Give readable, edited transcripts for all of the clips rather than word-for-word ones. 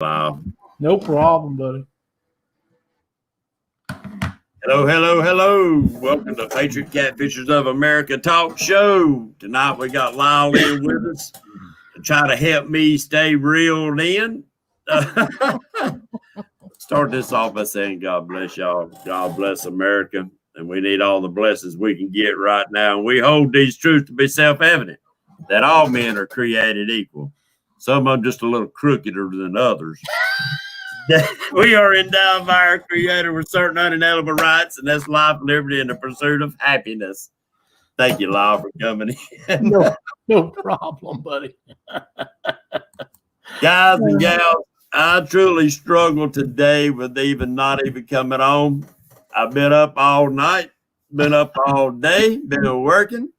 Wow. No problem, buddy. Hello, hello, hello. Welcome to Patriot Catfishers of America talk show. Tonight we got Lyle in with us to try to help me stay reeled in. Start this off by saying God bless y'all. God bless America. And we need all the blessings we can get right now. And we hold these truths to be self-evident, that all men are created equal. Some of them just a little crookeder than others. We are endowed by our Creator with certain unalienable rights, and that's life, liberty, and the pursuit of happiness. Thank you, Lyle, for coming in. No problem, buddy. Guys and gals, I truly struggled today with not even coming on. I've been up all night, been up all day, been working.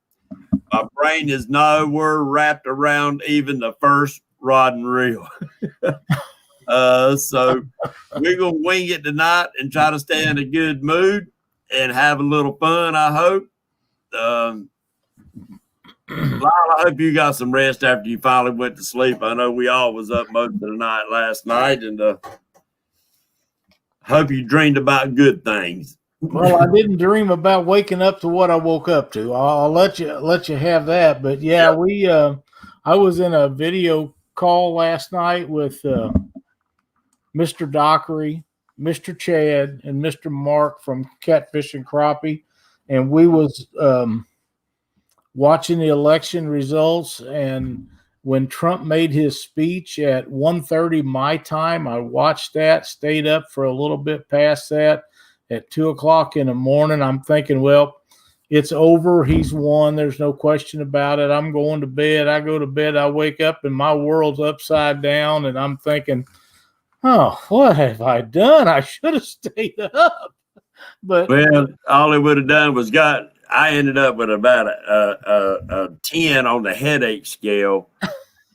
My brain is nowhere wrapped around even the first rod and reel. So we're going to wing it tonight and try to stay in a good mood and have a little fun, I hope. Lyle, I hope you got some rest after you finally went to sleep. I know we all was up most of the night last night, and hope you dreamed about good things. Well, I didn't dream about waking up to what I woke up to. I'll let you have that. But yeah, I was in a video call last night with Mr. Dockery, Mr. Chad, and Mr. Mark from Catfish and Crappie, and we was watching the election results. And when Trump made his speech at 1:30 my time, I watched that, stayed up for a little bit past that. At 2:00 in the morning, I'm thinking, well, it's over. He's won. There's no question about it. I'm going to bed. I go to bed. I wake up and my world's upside down. And I'm thinking, oh, what have I done? I should have stayed up. But well, all it would have done was I ended up with about a 10 on the headache scale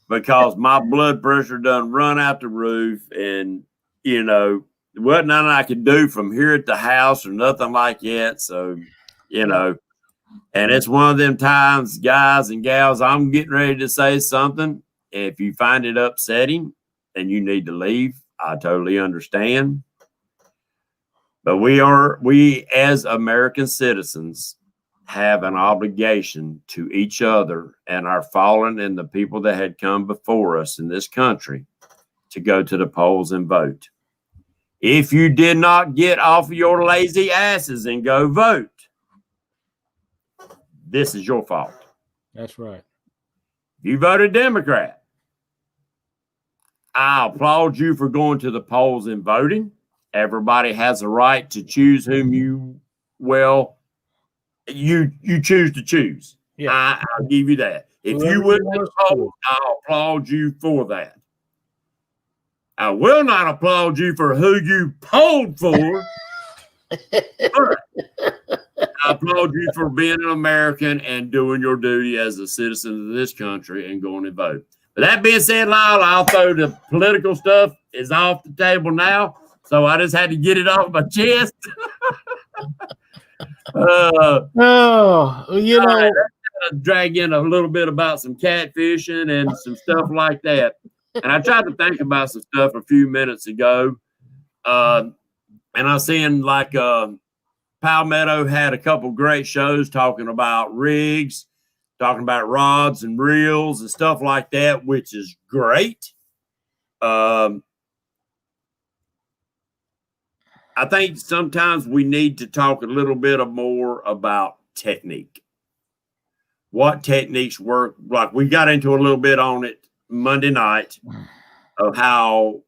because my blood pressure done run out the roof, and there wasn't nothing I could do from here at the house or nothing like that. So, and it's one of them times, guys and gals, I'm getting ready to say something. If you find it upsetting and you need to leave, I totally understand. But we as American citizens have an obligation to each other and our fallen and the people that had come before us in this country to go to the polls and vote. If you did not get off of your lazy asses and go vote, this is your fault. that's right. You voted Democrat. I applaud you for going to the polls and voting. Everybody has a right to choose whom you choose to choose. Yeah. I'll give you that. If you went to the polls, I'll applaud you for that. I will not applaud you for who you polled for. But I applaud you for being an American and doing your duty as a citizen of this country and going to vote. But that being said, Lyle, I'll throw the political stuff is off the table now. So I just had to get it off my chest. Drag in a little bit about some catfishing and some stuff like that. And I tried to think about some stuff a few minutes ago. And I seen like Palmetto had a couple great shows talking about rigs, talking about rods and reels and stuff like that, which is great. I think sometimes we need to talk a little bit more about technique. What techniques work? Like we got into a little bit on it Monday night of how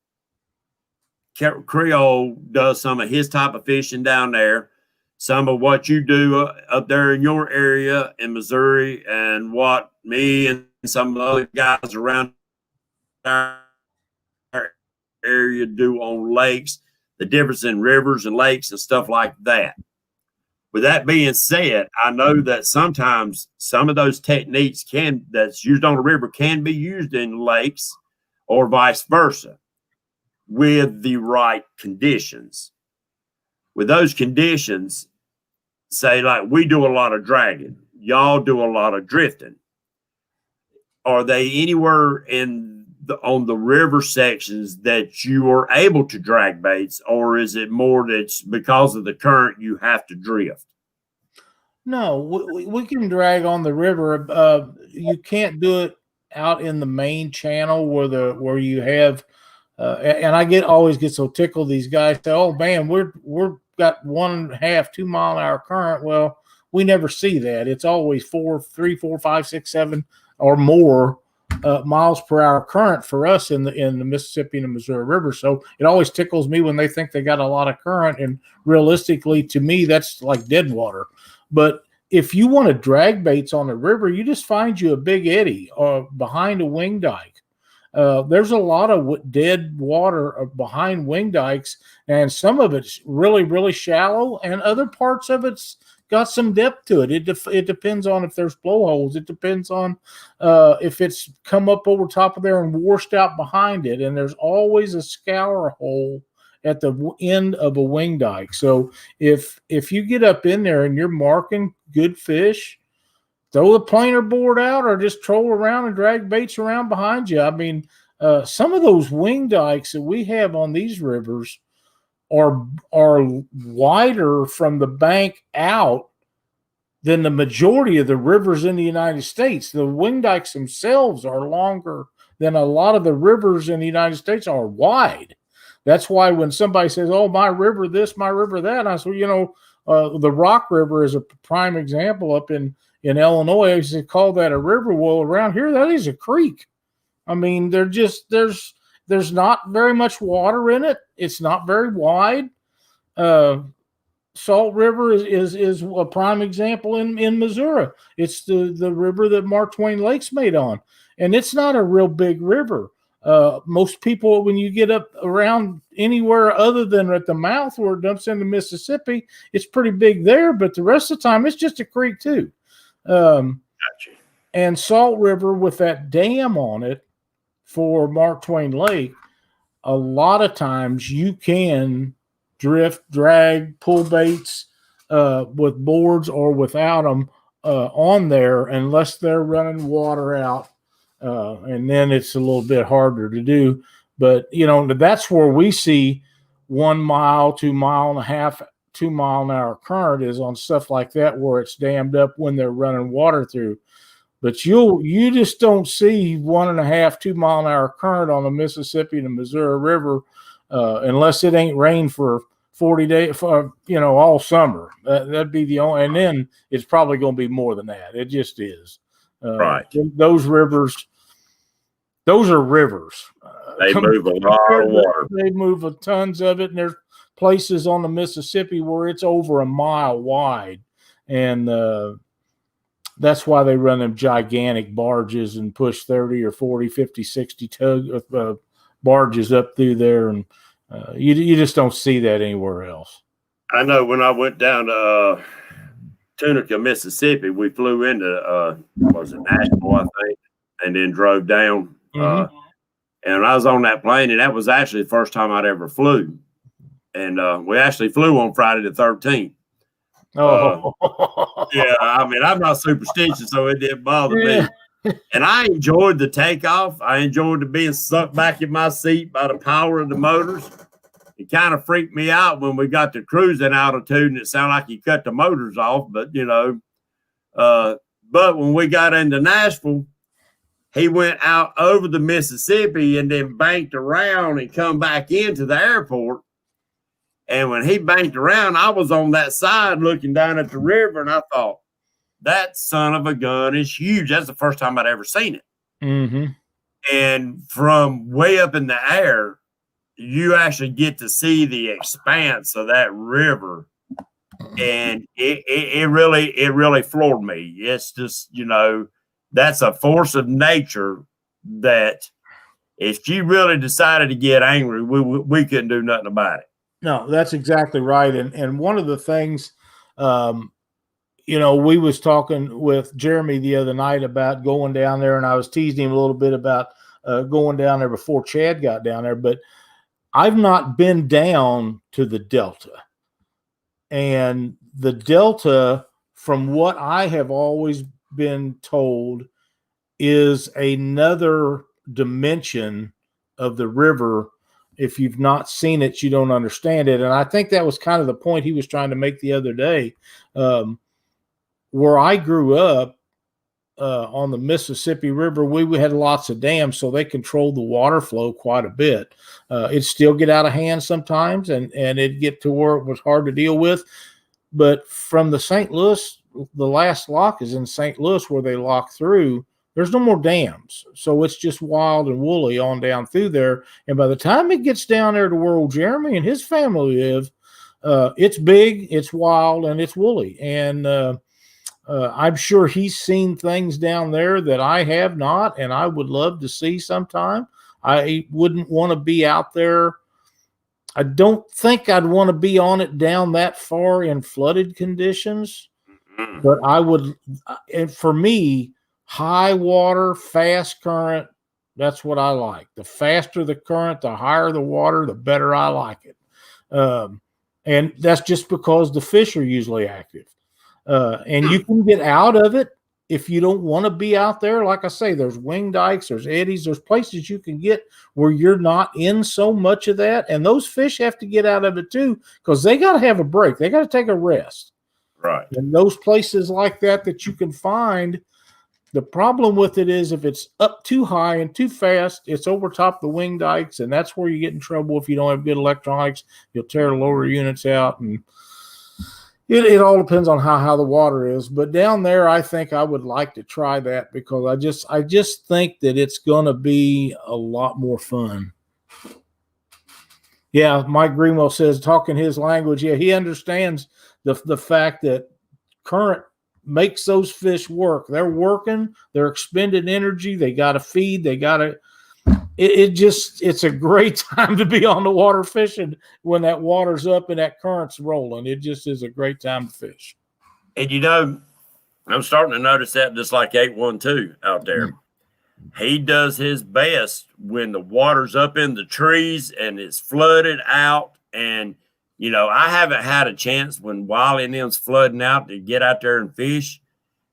Creole does some of his type of fishing down there, some of what you do up there in your area in Missouri, and what me and some of the other guys around our area do on lakes, the difference in rivers and lakes and stuff like that. With that being said, I know that sometimes some of those techniques that's used on a river can be used in lakes or vice versa with the right conditions. With those conditions, say like we do a lot of dragging, y'all do a lot of drifting. Are they anywhere in on the river sections that you are able to drag baits, or is it more that's because of the current you have to drift? No, we can drag on the river. You can't do it out in the main channel where you have. And I always get so tickled. These guys say, "Oh man, we're got 1.5, 2 mile an hour current." Well, we never see that. It's always 3, 4, 5, 6, 7 or more miles per hour current for us in the Mississippi and the Missouri River. So it always tickles me when they think they got a lot of current. And realistically, to me, that's like dead water. But if you want to drag baits on the river, you just find you a big eddy behind a wing dike. There's a lot of dead water behind wing dikes, and some of it's really, really shallow, and other parts of it's got some depth to it. It depends on if there's blowholes. It depends on if it's come up over top of there and washed out behind it, and there's always a scour hole at the end of a wing dike. So if you get up in there and you're marking good fish, throw the planer board out or just troll around and drag baits around behind you. I mean, some of those wing dikes that we have on these rivers are wider from the bank out than the majority of the rivers in the United States. The wing dikes themselves are longer than a lot of the rivers in the United States are wide. That's why when somebody says, "Oh, my river this, my river that," I say, the Rock River is a prime example up in Illinois. They call that a river. Well, around here, that is a creek. I mean, there's not very much water in it. It's not very wide. Salt River is a prime example in Missouri. It's the river that Mark Twain Lake's made on, and it's not a real big river. Most people, when you get up around anywhere other than at the mouth where it dumps into Mississippi, it's pretty big there, but the rest of the time it's just a creek too. Gotcha. And Salt River with that dam on it for Mark Twain Lake, a lot of times you can drift, drag, pull baits with boards or without them on there unless they're running water out. And then it's a little bit harder to do. But, that's where we see 1 mile, 2.5 miles, 2 mile an hour current is on stuff like that where it's dammed up when they're running water through. But you just don't see 1.5, 2 mile an hour current on the Mississippi and the Missouri River unless it ain't rained for 40 days, all summer. That'd be the only, and then it's probably going to be more than that. It just is. Right. Those rivers. Those are rivers. They move a lot of water. They move tons of it, and there's places on the Mississippi where it's over a mile wide, and that's why they run them gigantic barges and push 30 or 40, 50, 60 barges up through there, and you just don't see that anywhere else. I know when I went down to Tunica, Mississippi, we flew into Nashville, I think, and then drove down. Mm-hmm. And I was on that plane, and that was actually the first time I'd ever flew. And we actually flew on Friday the 13th. Oh, yeah. I mean, I'm not superstitious, so it didn't bother me. And I enjoyed the takeoff. I enjoyed the being sucked back in my seat by the power of the motors. It kind of freaked me out when we got to cruising altitude, and it sounded like you cut the motors off. But but when we got into Nashville, he went out over the Mississippi and then banked around and come back into the airport. And when he banked around, I was on that side looking down at the river, and I thought, that son of a gun is huge. That's the first time I'd ever seen it. Mm-hmm. And from way up in the air, you actually get to see the expanse of that river. And it really floored me. It's just, that's a force of nature that if you really decided to get angry, we couldn't do nothing about it. No, that's exactly right. And one of the things, we was talking with Jeremy the other night about going down there, and I was teasing him a little bit about going down there before Chad got down there, but I've not been down to the Delta. And the Delta, from what I have always been told, is another dimension of the river. If you've not seen it, you don't understand it. And I think that was kind of the point he was trying to make the other day. Where I grew up, on the Mississippi River, we had lots of dams, so they controlled the water flow quite a bit. It'd still get out of hand sometimes, and it'd get to where it was hard to deal with. But from the St. Louis, the last lock is in St. Louis where they lock through. There's no more dams, so it's just wild and woolly on down through there. And by the time it gets down there to where old Jeremy and his family live, it's big, it's wild, and it's woolly. And I'm sure he's seen things down there that I have not, and I would love to see sometime. I wouldn't want to be out there. I don't think I'd want to be on it down that far in flooded conditions, but I would. And for me, high water, fast current, that's what I like. The faster the current, the higher the water, the better I like it. And that's just because the fish are usually active. And you can get out of it if you don't want to be out there. Like I say, there's wing dikes, there's eddies, there's places you can get where you're not in so much of that. And those fish have to get out of it too, because they got to have a break. They got to take a rest. Right. And those places like that you can find, the problem with it is if it's up too high and too fast, it's over top the wing dikes. And that's where you get in trouble if you don't have good electronics. You'll tear the lower units out, and it all depends on how the water is. But down there, I think I would like to try that, because I just think that it's going to be a lot more fun. Yeah, Mike Greenwell says, talking his language, yeah, he understands the fact that current makes those fish work. They're working, they're expending energy, they got to feed, they got to. It's a great time to be on the water fishing when that water's up and that current's rolling. It just is a great time to fish. And I'm starting to notice that just like 812 out there. He does his best when the water's up in the trees and it's flooded out. And, I haven't had a chance when Wiley and them's flooding out to get out there and fish.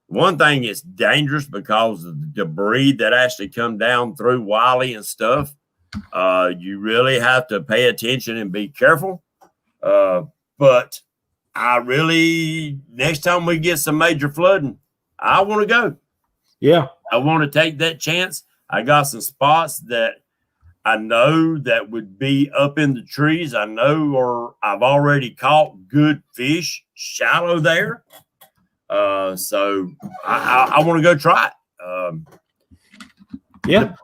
One thing, it's dangerous because of the debris that actually come down through Wiley and stuff. You really have to pay attention and be careful. But next time we get some major flooding, I want to go. Yeah. I want to take that chance. I got some spots that I know that would be up in the trees. I know, or I've already caught good fish shallow there. So I want to go try it. Yeah.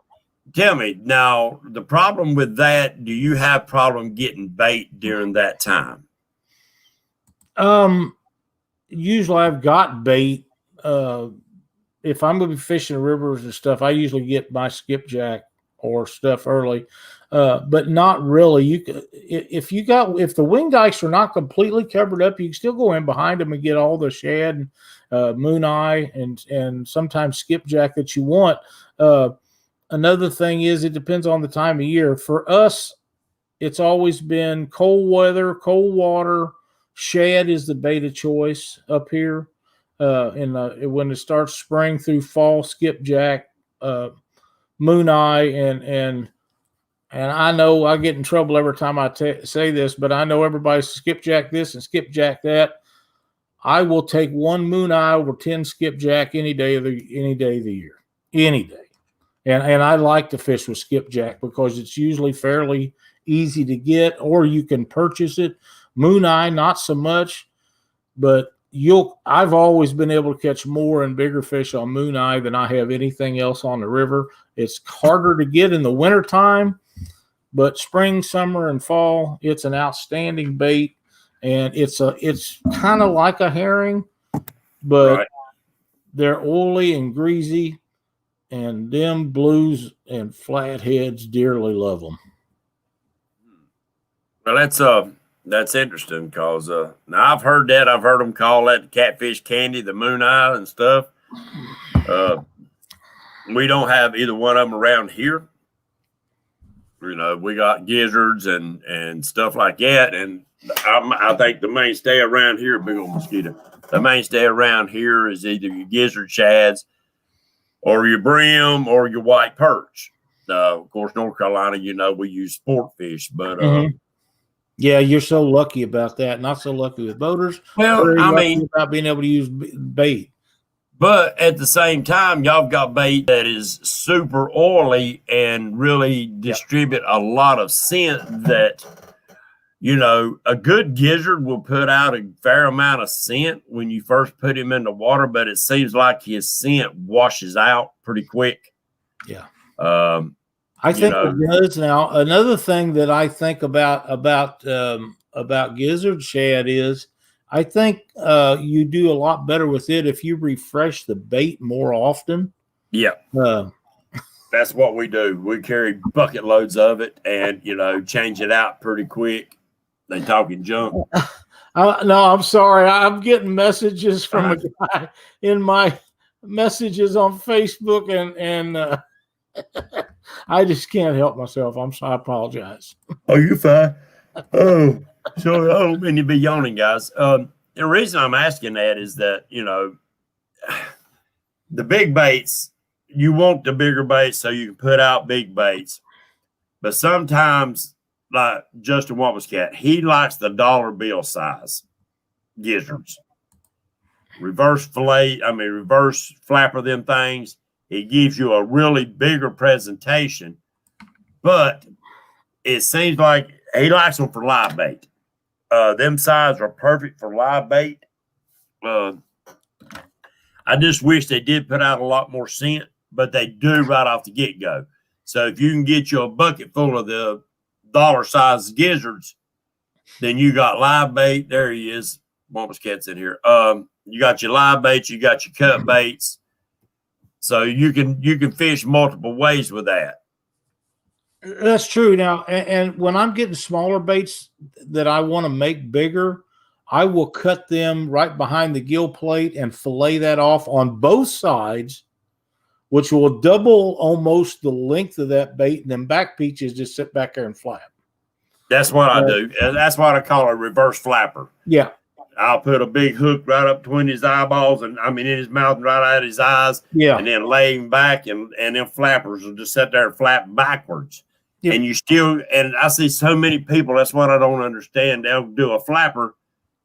Tell me now, the problem with that, do you have problem getting bait during that time? Usually I've got bait. If I'm going to be fishing rivers and stuff, I usually get my skipjack or stuff early. But not really. If the wing dikes are not completely covered up, you can still go in behind them and get all the shad and moon eye and sometimes skipjack that you want. Another thing is it depends on the time of year. For us, it's always been cold weather, cold water. Shad is the bait of choice up here. When it starts spring through fall, skipjack, moon eye, and I know I get in trouble every time I say this, but I know everybody's skipjack this and skipjack that. I will take one moon eye over 10 skipjack any day of the year, any day. And I like to fish with skipjack because it's usually fairly easy to get, or you can purchase it. Moon eye, not so much, but I've always been able to catch more and bigger fish on moon eye than I have anything else on the river. It's harder to get in the wintertime, but spring, summer, and fall, it's an outstanding bait. And it's kind of like a herring, but right. They're oily and greasy, and them blues and flatheads dearly love them. Well, that's interesting because now I've heard that. I've heard them call that the catfish candy, the moon eye and stuff. We don't have either one of them around here. We got gizzards and stuff like that. And I think the mainstay around here, big old mosquito, the mainstay around here is either your gizzard shads or your brim or your white perch. Of course, North Carolina, we use sport fish, but yeah, you're so lucky about that. Not so lucky with boaters. well, Very I lucky mean, about being able to use bait. but at the same time, y'all got bait that is super oily and really distribute a lot of scent that, a good gizzard will put out a fair amount of scent when you first put him in the water, but it seems like his scent washes out pretty quick. Yeah. I think it does. Now, another thing that I think about gizzard shad is I think you do a lot better with it if you refresh the bait more often. Yeah. That's what we do. We carry bucket loads of it and, change it out pretty quick. They talking junk. No, I'm sorry. I'm getting messages from a guy in my messages on Facebook and I just can't help myself. I apologize. Oh, you're fine. Oh, sorry. I don't mean to be yawning, guys. The reason I'm asking that is that, the big baits, you want the bigger baits so you can put out big baits. But sometimes, like Justin Wampuscat, he likes the dollar bill size gizzards. Reverse flapper them things. It gives you a really bigger presentation. But it seems like he likes them for live bait. Them size are perfect for live bait. I just wish they did put out a lot more scent, but they do right off the get-go. So if you can get you a bucket full of the dollar-sized gizzards, then you got live bait. There he is. Mama's cat's in here. You got your live baits, you got your cut baits. So you can fish multiple ways with that. That's true. Now, and when I'm getting smaller baits that I want to make bigger, I will cut them right behind the gill plate and fillet that off on both sides, which will double almost the length of that bait. And then back peaches just sit back there and flap. That's what I do. That's what I call a reverse flapper. Yeah. I'll put a big hook right up between his eyeballs in his mouth and right out his eyes. Yeah. And then lay him back and them flappers will just sit there and flap backwards. Yeah. And I see so many people, that's what I don't understand. They'll do a flapper,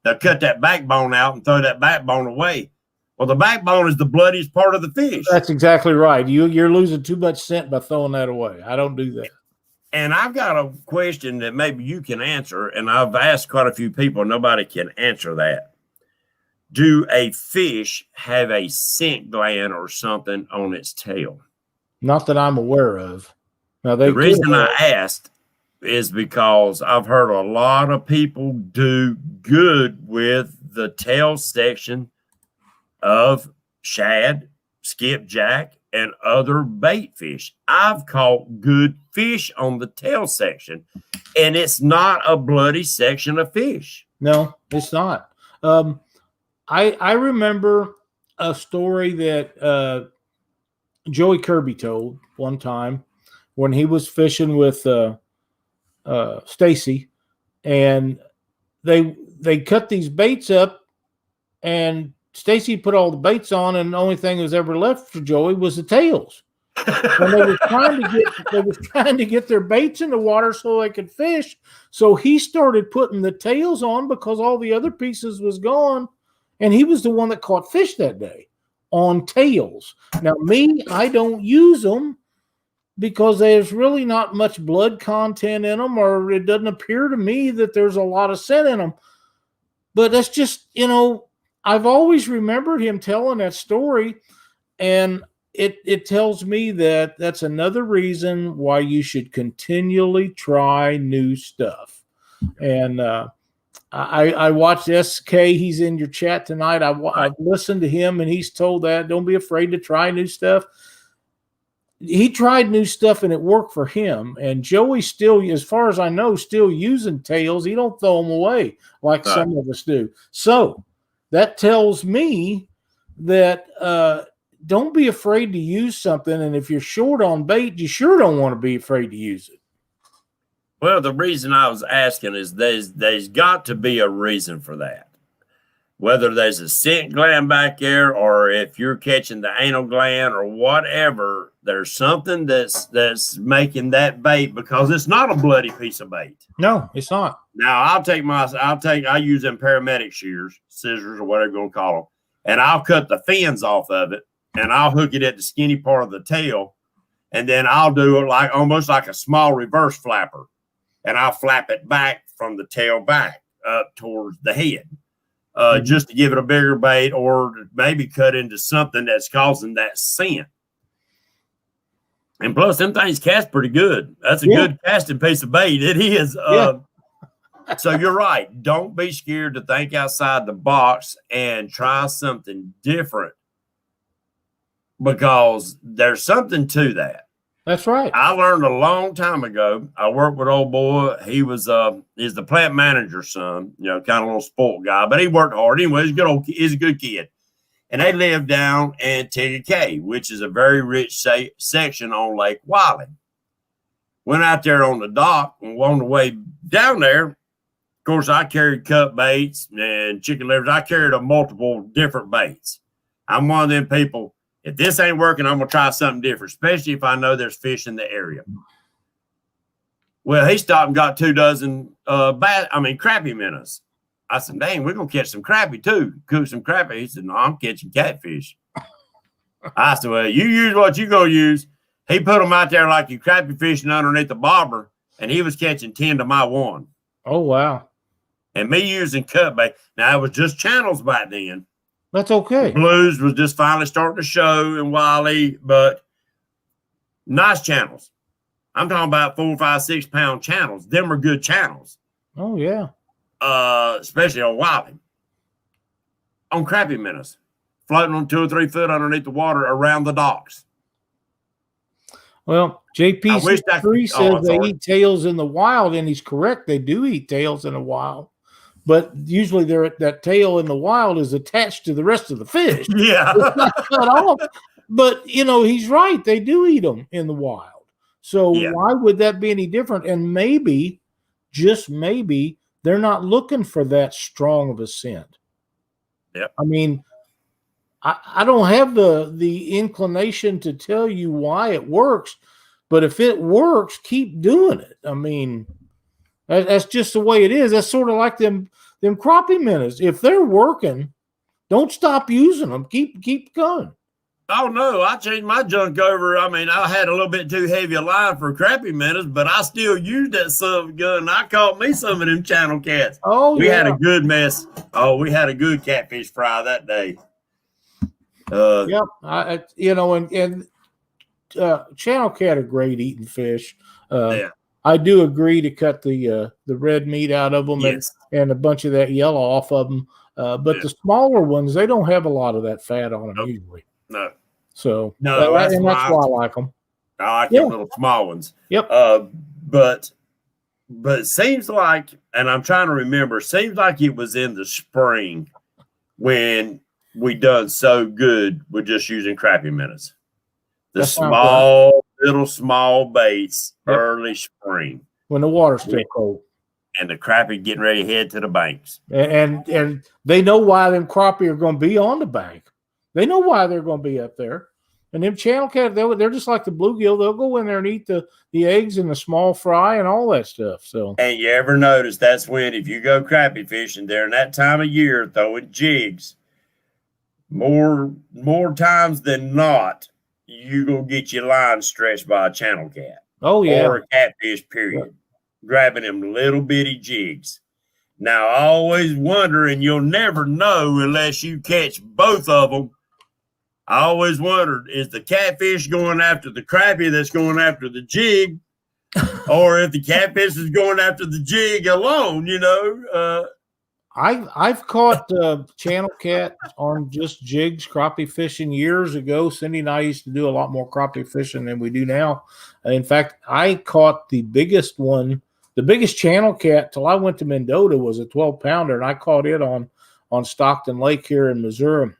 they'll cut that backbone out and throw that backbone away. Well, the backbone is the bloodiest part of the fish. That's exactly right. You're losing too much scent by throwing that away. I don't do that. And I've got a question that maybe you can answer, and I've asked quite a few people. Nobody can answer that. Do a fish have a scent gland or something on its tail? Not that I'm aware of. Now, the reason I asked is because I've heard a lot of people do good with the tail section of shad, skipjack, and other bait fish. I've caught good fish on the tail section, and it's not a bloody section of fish. No, it's not. I remember a story that Joey Kirby told one time when he was fishing with Stacy, and they cut these baits up, and Stacy put all the baits on, and the only thing that was ever left for Joey was the tails. And they were trying to get their baits in the water so they could fish. So he started putting the tails on because all the other pieces was gone, and he was the one that caught fish that day on tails. Now, me, I don't use them because there's really not much blood content in them, or it doesn't appear to me that there's a lot of scent in them. But that's just, I've always remembered him telling that story, and it tells me that that's another reason why you should continually try new stuff. And I watched SK. He's in your chat tonight. I've listened to him, and he's told that don't be afraid to try new stuff. He tried new stuff, and it worked for him. And Joey's still, as far as I know, still using tails. He don't throw them away like some of us do. So that tells me that don't be afraid to use something. And if you're short on bait, you sure don't want to be afraid to use it. Well, the reason I was asking is there's got to be a reason for that. whether there's a scent gland back there or if you're catching the anal gland or whatever, there's something that's making that bait, because it's not a bloody piece of bait. No, it's not. Now I use them paramedic shears, scissors, or whatever you're gonna call them, and I'll cut the fins off of it and I'll hook it at the skinny part of the tail, and then I'll do it like almost like a small reverse flapper, and I'll flap it back from the tail back up towards the head. Just to give it a bigger bait, or maybe cut into something that's causing that scent. And plus, them things cast pretty good. That's a good casting piece of bait. It is. So you're right. Don't be scared to think outside the box and try something different, because there's something to that. That's right. I learned a long time ago. I worked with old boy. He's the plant manager's son, kind of a little sport guy, but he worked hard. Anyway, he's a good kid. And they lived down in Tigger Cay, which is a very rich section on Lake Wiley. Went out there on the dock, and on the way down there, of course, I carried cut baits and chicken livers. I carried multiple different baits. I'm one of them people. If this ain't working, I'm going to try something different, especially if I know there's fish in the area. Well, he stopped and got 2 dozen crappie minnows. I said, dang, we're going to catch some crappie too. Cook some crappie. He said, no, I'm catching catfish. I said, well, you use what you going to use. He put them out there like you crappie fishing underneath the bobber, and he was catching 10 to my 1. Oh, wow. And me using cut bait. Now, it was just channels back then. That's okay. Blues was just finally starting to show in Wiley, but nice channels. I'm talking about 4, 5, 6 pound channels. Them are good channels. Oh, yeah. Especially on Wiley. On crappie minnows, floating on 2 or 3 foot underneath the water around the docks. Well, JP3 says they eat tails in the wild, and he's correct. They do eat tails in the wild. But usually that tail in the wild is attached to the rest of the fish. Yeah. It's not cut off. But, he's right. They do eat them in the wild. So why would that be any different? And maybe, just maybe, they're not looking for that strong of a scent. Yeah. I mean, I don't have the inclination to tell you why it works. But if it works, keep doing it. I mean, that's just the way it is. That's sort of like them crappie minnows. If they're working, don't stop using them. Keep going. Oh, no, I changed my junk over. I mean, I had a little bit too heavy a line for crappie minnows, but I still used that son of a gun. I caught me some of them channel cats. Oh, we had a good mess. Oh, we had a good catfish fry that day. Yep. Channel cat are great eating fish. I do agree to cut the red meat out of them and a bunch of that yellow off of them. But the smaller ones, they don't have a lot of that fat on them usually. No. So that's why I like them. I like them little small ones. Yep. But it seems like, and I'm trying to remember, seems like it was in the spring when we done so good with just using crappie minnows. The small baits early spring. When the water's still cold. And the crappie getting ready to head to the banks. And they know why them crappie are going to be on the bank. They know why they're going to be up there. And them channel cat, they're just like the bluegill. They'll go in there and eat the eggs and the small fry and all that stuff. So, and you ever notice that's when, if you go crappie fishing during that time of year, throwing jigs, more times than not, you gonna get your line stretched by a channel cat. Oh, yeah. Or a catfish, period. Yeah. Grabbing them little bitty jigs. Now, I always wonder, and you'll never know unless you catch both of them. I always wondered, is the catfish going after the crappie that's going after the jig? Or if the catfish is going after the jig alone, I've caught channel cat on just jigs, crappie fishing years ago. Cindy and I used to do a lot more crappie fishing than we do now. In fact, I caught the biggest one, the biggest channel cat till I went to Mendota was a 12-pounder, and I caught it on Stockton Lake here in Missouri,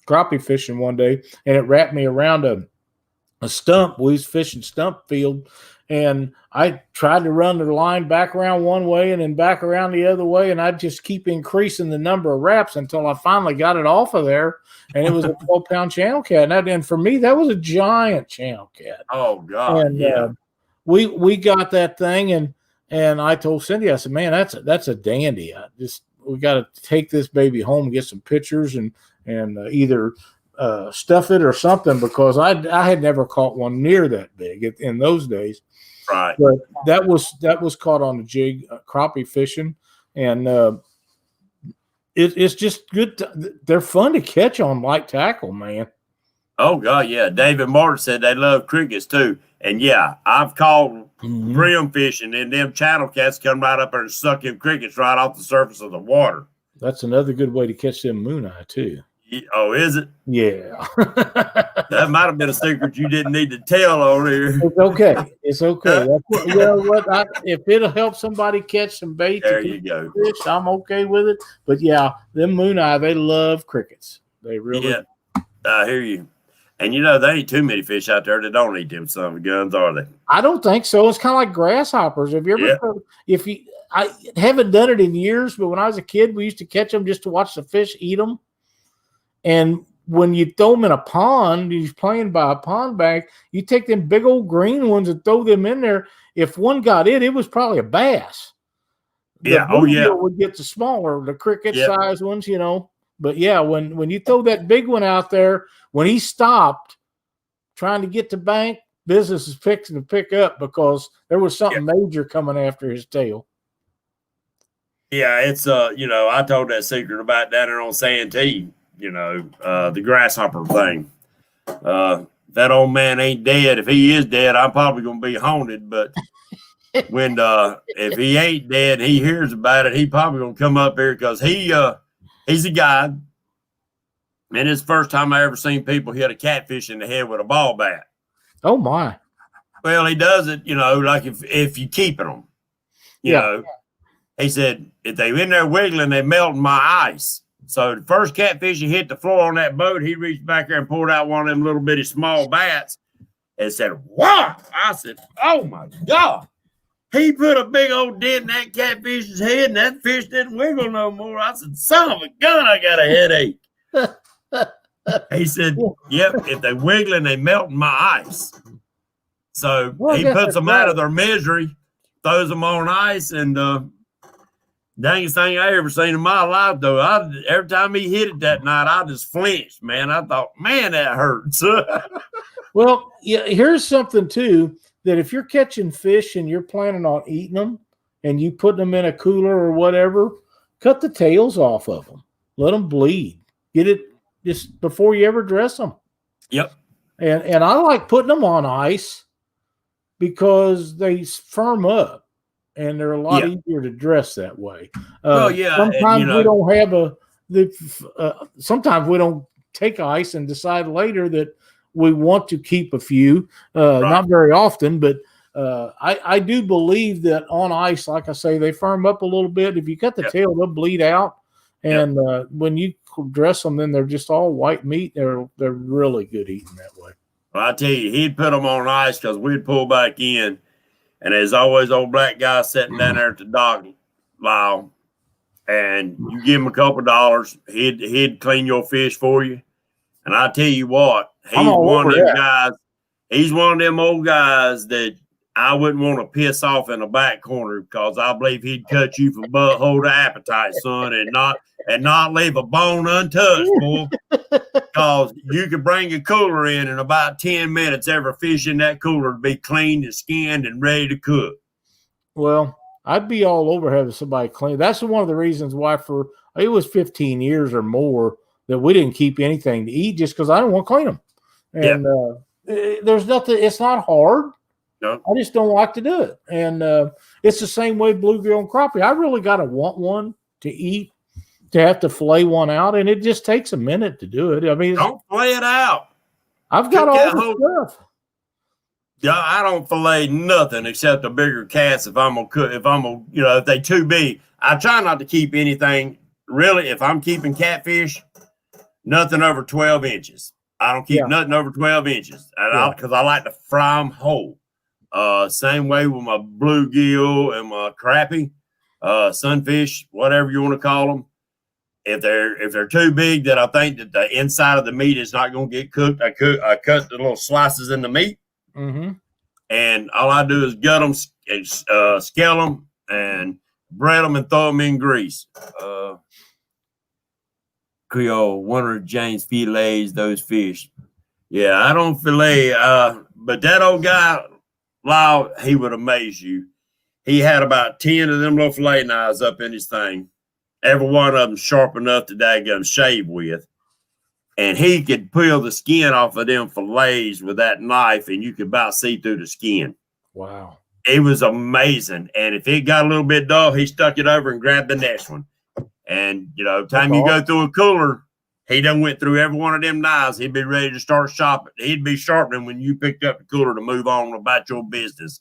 crappie fishing one day, and it wrapped me around a stump. We was fishing stump field, And I tried to run the line back around one way and then back around the other way, and I'd just keep increasing the number of reps until I finally got it off of there, and it was a 12-pound channel cat. And for me, that was a giant channel cat. Oh God, And yeah. We got that thing, and I told Cindy, I said, man, that's a dandy. We got to take this baby home and get some pictures and either stuff it or something, because I had never caught one near that big in those days. Right. But that was caught on the jig, crappie fishing, and it's just good. They're fun to catch on light tackle, man. Oh God, yeah. David Martin said they love crickets too, and yeah, I've caught brim fishing, and them channel cats come right up there and suck them crickets right off the surface of the water. That's another good way to catch them moon eye too. Oh, is it? Yeah. That might have been a secret you didn't need to tell on here. It's okay. It's okay. If it'll help somebody catch some bait, there you go. Fish, I'm okay with it. But yeah, them moon eye, they love crickets. They really. Yeah, I hear you. And there ain't too many fish out there that don't eat them son of guns, are they? I don't think so. It's kind of like grasshoppers. Have you ever? Yeah. I haven't done it in years, but when I was a kid, we used to catch them just to watch the fish eat them. And when you throw them in a pond, you're playing by a pond bank, you take them big old green ones and throw them in there. If one got it was probably a bass. Yeah. Oh, yeah. Would get the smaller, the cricket size ones, But yeah, when you throw that big one out there, when he stopped trying to get to bank, business is fixing to pick up because there was something major coming after his tail. Yeah, it's I told that secret about down there on Santee, the grasshopper thing. That old man ain't dead. If he is dead, I'm probably gonna be haunted. But when if he ain't dead, he hears about it, he probably gonna come up here because he's a guide. And it's the first time I ever seen people hit a catfish in the head with a ball bat. Oh my. Well, he does it, like if you keeping them. You know. He said, if they in there wiggling, they melting my ice. So the first catfish he hit the floor on that boat, he reached back there and pulled out one of them little bitty small bats and said, "What?" I said, "Oh my God." He put a big old dent in that catfish's head and that fish didn't wiggle no more. I said, "Son of a gun, I got a headache." He said, "Yep, if they wiggling, they melting my ice." So he puts them out of their misery, throws them on ice, and dangest thing I ever seen in my life, though. Every time he hit it that night, I just flinched, man. I thought, man, that hurts. Well, yeah, here's something, too, that if you're catching fish and you're planning on eating them and you put them in a cooler or whatever, cut the tails off of them. Let them bleed. Get it just before you ever dress them. Yep. And I like putting them on ice because they firm up. And they're a lot easier to dress that way. Sometimes we don't have sometimes we don't take ice and decide later that we want to keep a few. Not very often, but I do believe that on ice, like I say, they firm up a little bit. If you cut the tail, they'll bleed out. And when you dress them, then they're just all white meat. They're really good eating that way. Well, I tell you, he'd put them on ice because we'd pull back in. And there's always old black guy sitting down there at the dock, Lyle, and you give him a couple of dollars, he'd clean your fish for you. And I tell you what, he's one of them guys. He's one of them old guys that I wouldn't want to piss off in the back corner because I believe he'd cut you from butthole to appetite, son, and not leave a bone untouched, boy. Because you could bring a cooler in about 10 minutes, every fish in that cooler would be cleaned and skinned and ready to cook. Well, I'd be all over having somebody clean. That's one of the reasons why it was 15 years or more that we didn't keep anything to eat just because I didn't want to clean them. And there's nothing, it's not hard. No. I just don't like to do it. And it's the same way bluegill and crappie. I really got to want one to eat, to have to fillet one out, and it just takes a minute to do it. I mean, don't fillet it out. I've got all the stuff. Yeah, I don't fillet nothing except the bigger cats. If I'm gonna cook, if they too big, I try not to keep anything really. If I'm keeping catfish, nothing over 12 inches. I don't keep nothing over 12 inches because I like to fry them whole. Same way with my bluegill and my crappie, sunfish, whatever you want to call them. If they're too big that I think that the inside of the meat is not going to get cooked, I cut the little slices in the meat, and all I do is gut them, scale them, and bread them and throw them in grease. Creole, one of James fillets those fish. Yeah, I don't fillet, but that old guy, Lyle, he would amaze you. He had about 10 of them little fillet knives up in his thing. Every one of them sharp enough to daggum shave with. And he could peel the skin off of them fillets with that knife, and you could about see through the skin. Wow. It was amazing. And if it got a little bit dull, he stuck it over and grabbed the next one. And, time you go through a cooler, he done went through every one of them knives. He'd be ready to start shopping. He'd be sharpening when you picked up the cooler to move on about your business.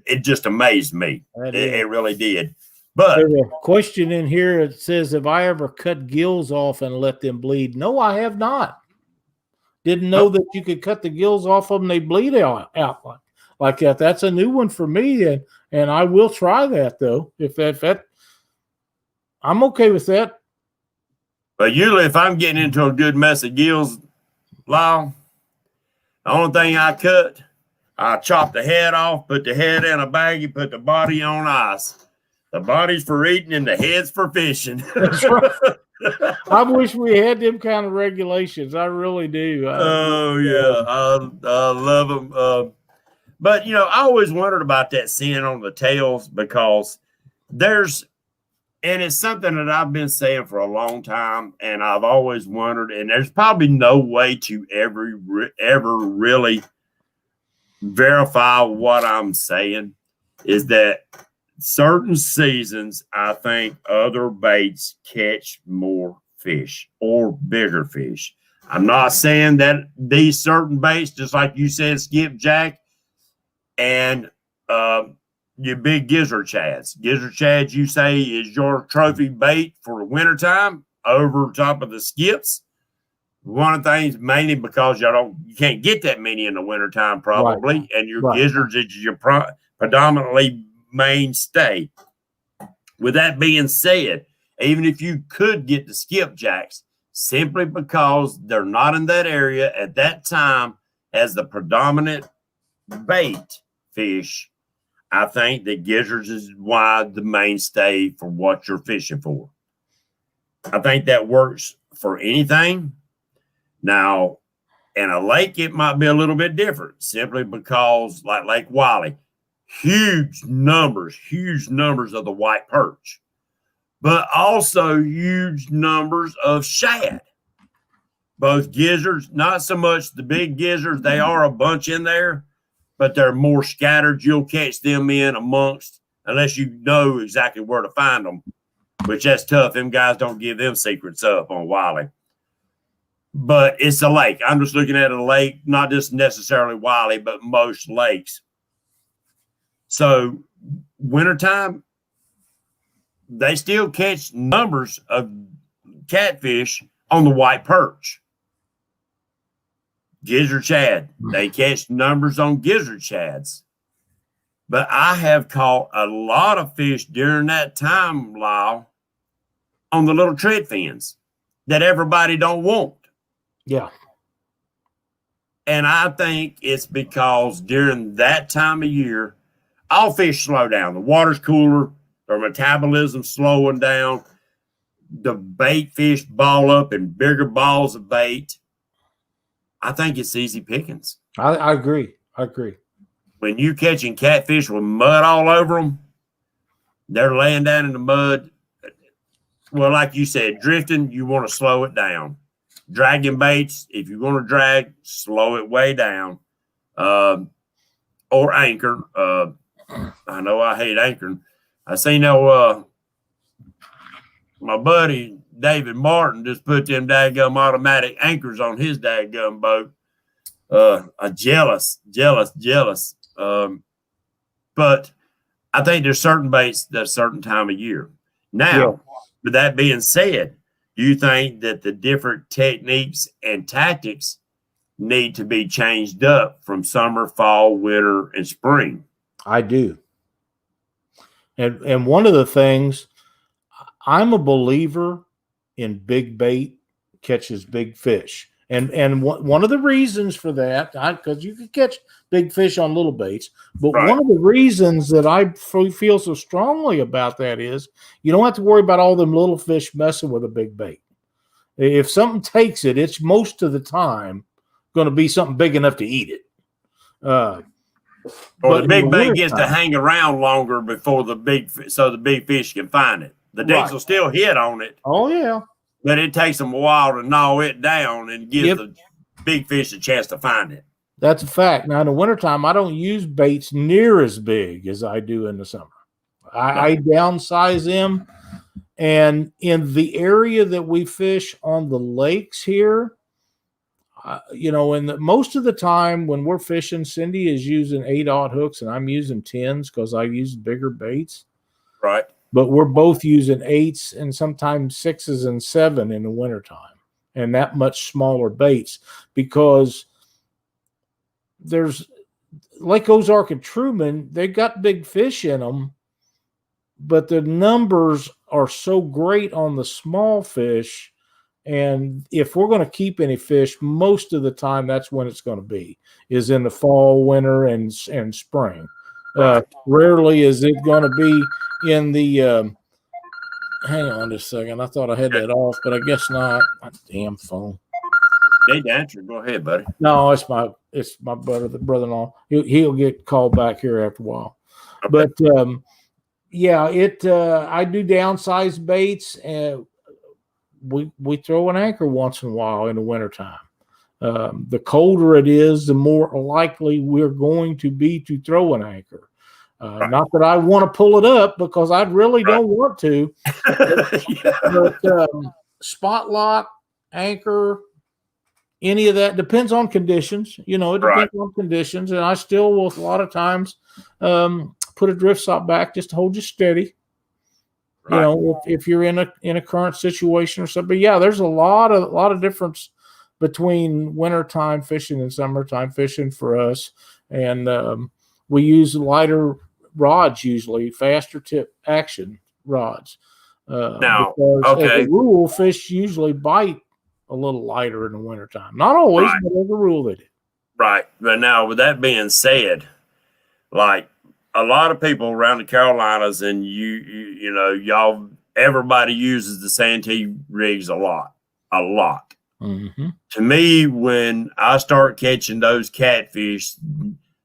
It just amazed me. It really did. But there's a question in here. It says, have I ever cut gills off and let them bleed? No, I have not. Didn't know that you could cut the gills off of them. They bleed out like that. That's a new one for me. And I will try that though. If that I'm okay with that. But usually if I'm getting into a good mess of gills, Lyle, the only thing I cut, I chop the head off, put the head in a baggie, put the body on ice. The body's for eating and the head's for fishing. That's right. I wish we had them kind of regulations. I really do. I love them. But, I always wondered about that sin on the tails because and it's something that I've been saying for a long time, and I've always wondered, and there's probably no way to ever really verify what I'm saying, is that certain seasons, I think other baits catch more fish or bigger fish. I'm not saying that these certain baits, just like you said, skipjack and your big gizzard chads. Gizzard chads, you say, is your trophy bait for the wintertime over top of the skips. One of the things, mainly because you can't get that many in the wintertime probably, right. And your gizzards is your predominantly mainstay. With that being said, even if you could get the skipjacks, simply because they're not in that area at that time as the predominant bait fish, I think that gizzards is why the mainstay for what you're fishing for. I think that works for anything. Now, in a lake, it might be a little bit different, simply because, like Lake Wiley, huge numbers of the white perch, but also huge numbers of shad. Both gizzards, not so much the big gizzards, they are a bunch in there, but they're more scattered. You'll catch them in amongst, unless you know exactly where to find them, which that's tough. Them guys don't give them secrets up on Wiley. But it's a lake. I'm just looking at a lake, not just necessarily Wiley, but most lakes. So wintertime, they still catch numbers of catfish on the white perch. Gizzard shad, they catch numbers on gizzard shads. But I have caught a lot of fish during that time, Lyle, on the little tread fins that everybody don't want. Yeah. And I think it's because during that time of year, all fish slow down. The water's cooler, their metabolism's slowing down. The bait fish ball up in bigger balls of bait. I think it's easy pickings. I agree. When you catching catfish with mud all over them, they're laying down in the mud. Well, like you said, drifting, you want to slow it down. Dragging baits, if you're going to drag, slow it way down. Or anchor. I know I hate anchoring. I seen my buddy David Martin just put them daggum automatic anchors on his daggum boat. I'm jealous. But I think there's certain baits at a certain time of year. Now, with that being said, do you think that the different techniques and tactics need to be changed up from summer, fall, winter, and spring? I do. And one of the things, I'm a believer in big bait catches big fish. And one of the reasons for that, because you can catch big fish on little baits, but Right. one of the reasons that I feel so strongly about that is you don't have to worry about all them little fish messing with a big bait. If something takes it, it's most of the time going to be something big enough to eat it. Or the big bait gets to hang around longer before the big fish can find it. The dates will still hit on it. Oh, yeah. But it takes them a while to gnaw it down and give the big fish a chance to find it. That's a fact. Now, in the wintertime, I don't use baits near as big as I do in the summer. I downsize them. And in the area that we fish on the lakes here, most of the time when we're fishing, Cindy is using 8/0 hooks and I'm using 10s because I use bigger baits. Right. But we're both using 8s and sometimes 6s and 7 in the wintertime, and that much smaller baits, because there's Lake Ozark and Truman, they got big fish in them, but the numbers are so great on the small fish. And if we're going to keep any fish, most of the time that's when it's going to be, is in the fall, winter, and spring. Rarely is it going to be in the hang on just a second. I thought I had that off, but I guess not. My damn phone. Need to answer. Go ahead, buddy. No, it's my brother-in-law. He'll get called back here after a while. Okay. But I do downsize baits, and we throw an anchor once in a while in the wintertime. The colder it is, the more likely we're going to be to throw an anchor. Not that I want to pull it up, because I really don't want to. But spot lock, anchor, any of that depends on conditions. It depends on conditions, and I still will a lot of times put a drift stop back just to hold you steady. If you're in a current situation or something. But yeah, there's a lot of difference between wintertime fishing and summertime fishing for us, and we use lighter rods, usually faster tip action rods. Now, as a rule, fish usually bite a little lighter in the wintertime. Not always, but as a rule they do. Right. But now, with that being said, like a lot of people around the Carolinas, and y'all, everybody uses the Santee rigs a lot. Mm-hmm. To me, when I start catching those catfish,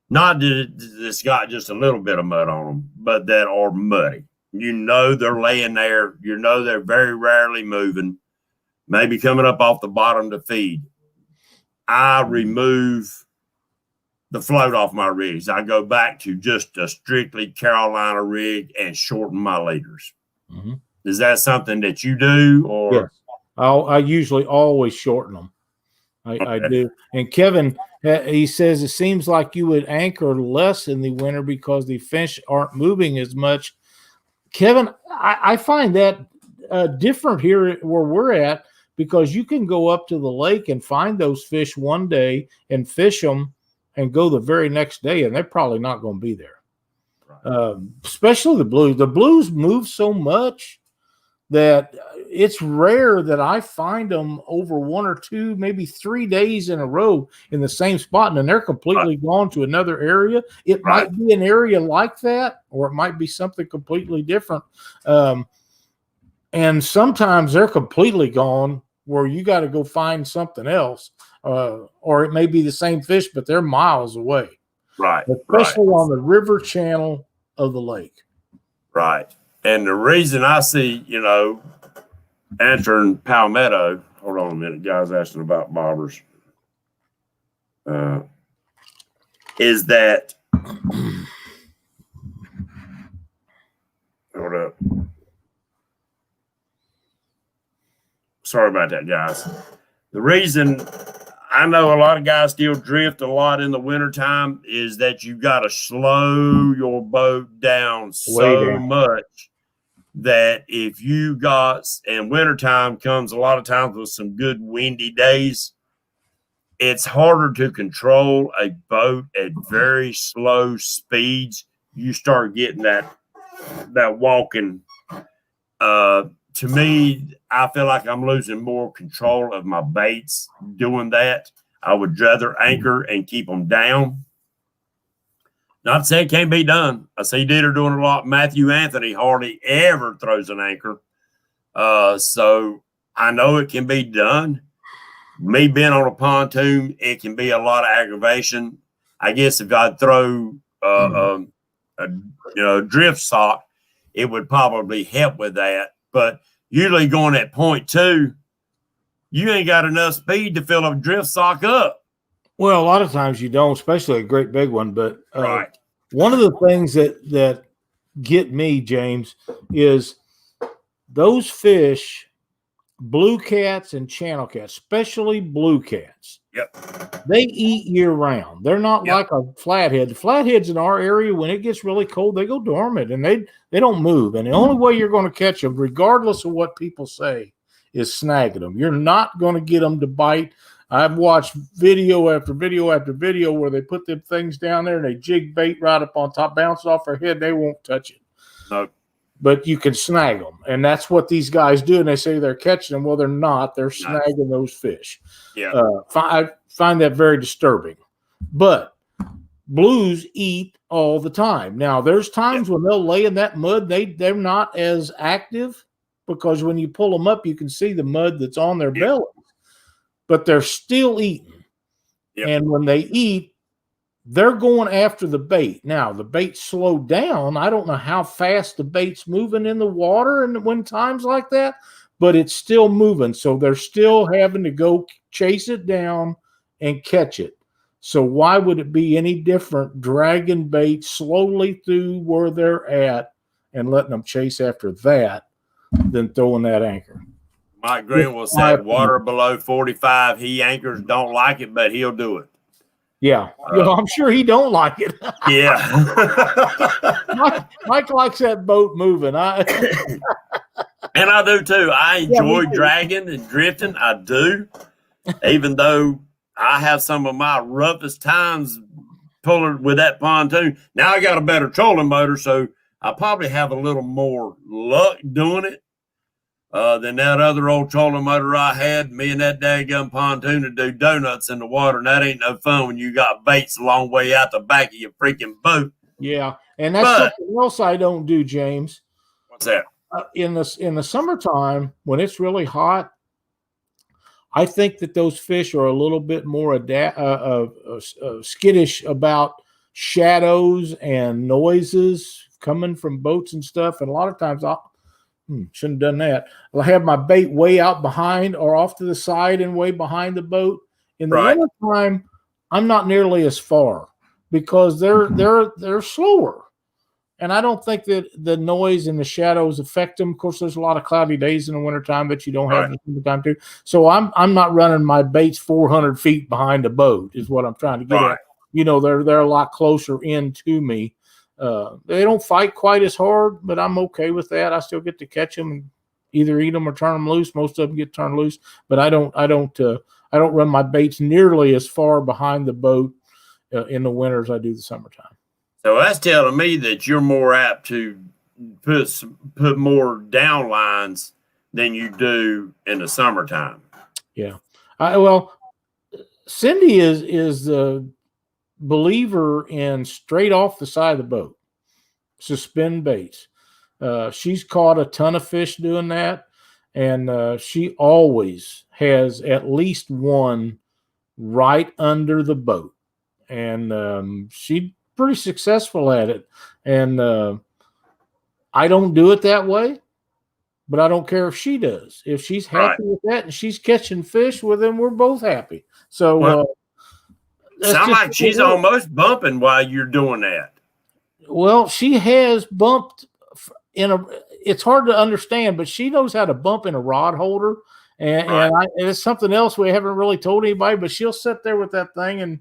not that it's got just a little bit of mud on them, but that are muddy. They're laying there. They're very rarely moving, maybe coming up off the bottom to feed. I remove the float off my rigs. I go back to just a strictly Carolina rig and shorten my leaders. Mm-hmm. Is that something that you do? Or yes. I usually always shorten them. I do. And Kevin, he says it seems like you would anchor less in the winter because the fish aren't moving as much. Kevin, I find that different here where we're at, because you can go up to the lake and find those fish one day and fish them and go the very next day, and they're probably not going to be there. Right. Especially the blues. The blues move so much that it's rare that I find them over 1 or 2, maybe 3 days in a row in the same spot, and then they're completely gone to another area. It might be an area like that, or it might be something completely different. And sometimes they're completely gone where you got to go find something else, or it may be the same fish, but they're miles away. Right. Especially on the river channel of the lake. Right. And the reason I see, answering Palmetto, hold on a minute, guys asking about bobbers, is that, hold up. Sorry about that, guys. The reason I know a lot of guys still drift a lot in the wintertime is that you got to slow your boat down so much that if you got, and wintertime comes a lot of times with some good windy days, it's harder to control a boat at very slow speeds. You start getting that walking. To me, I feel like I'm losing more control of my baits doing that. I would rather anchor and keep them down. Not to say it can't be done. I see Dieter doing a lot. Matthew Anthony hardly ever throws an anchor. So I know it can be done. Me being on a pontoon, it can be a lot of aggravation. I guess if I throw a drift sock, it would probably help with that. But usually going at 0.2, you ain't got enough speed to fill a drift sock up. Well, a lot of times you don't, especially a great big one. But Right. One of the things that get me, James, is those fish, blue cats and channel cats, especially blue cats. Yep. They eat year round. They're not like a flathead. The flatheads in our area, when it gets really cold, they go dormant and they don't move. And the only way you're going to catch them, regardless of what people say, is snagging them. You're not going to get them to bite. I've watched video after video after video where they put them things down there and they jig bait right up on top, bounce off their head. They won't touch it. No. But you can snag them. And that's what these guys do. And they say they're catching them. Well, they're not. They're snagging those fish. Yeah. I find that very disturbing. But blues eat all the time. Now, there's times when they'll lay in that mud. They're not as active because when you pull them up, you can see the mud that's on their belly. But they're still eating. Yep. And when they eat, they're going after the bait. Now, the bait slowed down. I don't know how fast the bait's moving in the water and when times like that, but it's still moving. So they're still having to go chase it down and catch it. So why would it be any different dragging bait slowly through where they're at and letting them chase after that than throwing that anchor? Mike Greenwell said water below 45, he anchors, don't like it, but he'll do it. Yeah. I'm sure he don't like it. Yeah. Mike likes that boat moving. And I do too. I enjoy dragging and drifting. I do. Even though I have some of my roughest times pulling with that pontoon. Now I got a better trolling motor, so I probably have a little more luck doing it. Than that other old trolling motor I had. Me and that daggum pontoon to do donuts in the water, and that ain't no fun when you got baits a long way out the back of your freaking boat. Yeah, and that's something else I don't do, James. What's that? In the summertime, when it's really hot, I think that those fish are a little bit more skittish about shadows and noises coming from boats and stuff. And a lot of times shouldn't have done that. I'll have my bait way out behind or off to the side and way behind the boat. In the wintertime, I'm not nearly as far because they're slower. And I don't think that the noise and the shadows affect them. Of course, there's a lot of cloudy days in the wintertime that you don't have in the time too. So I'm not running my baits 400 feet behind the boat is what I'm trying to get at. You know, they're a lot closer in to me. They don't fight quite as hard, but I'm okay with that. I still get to catch them and either eat them or turn them loose. Most of them get turned loose, but I don't run my baits nearly as far behind the boat in the winter as I do the summertime. So that's telling me that you're more apt to put more down lines than you do in the summertime. Yeah. Well, Cindy is the believer in straight off the side of the boat, suspend baits. She's caught a ton of fish doing that, and she always has at least one right under the boat, and she's pretty successful at it. And I don't do it that way, but I don't care if she does. If she's happy with that and she's catching fish, well, then we're both happy. So sound like she's almost bumping while you're doing that. Well, she has bumped it's hard to understand, but she knows how to bump in a rod holder. And it's something else we haven't really told anybody, but she'll sit there with that thing and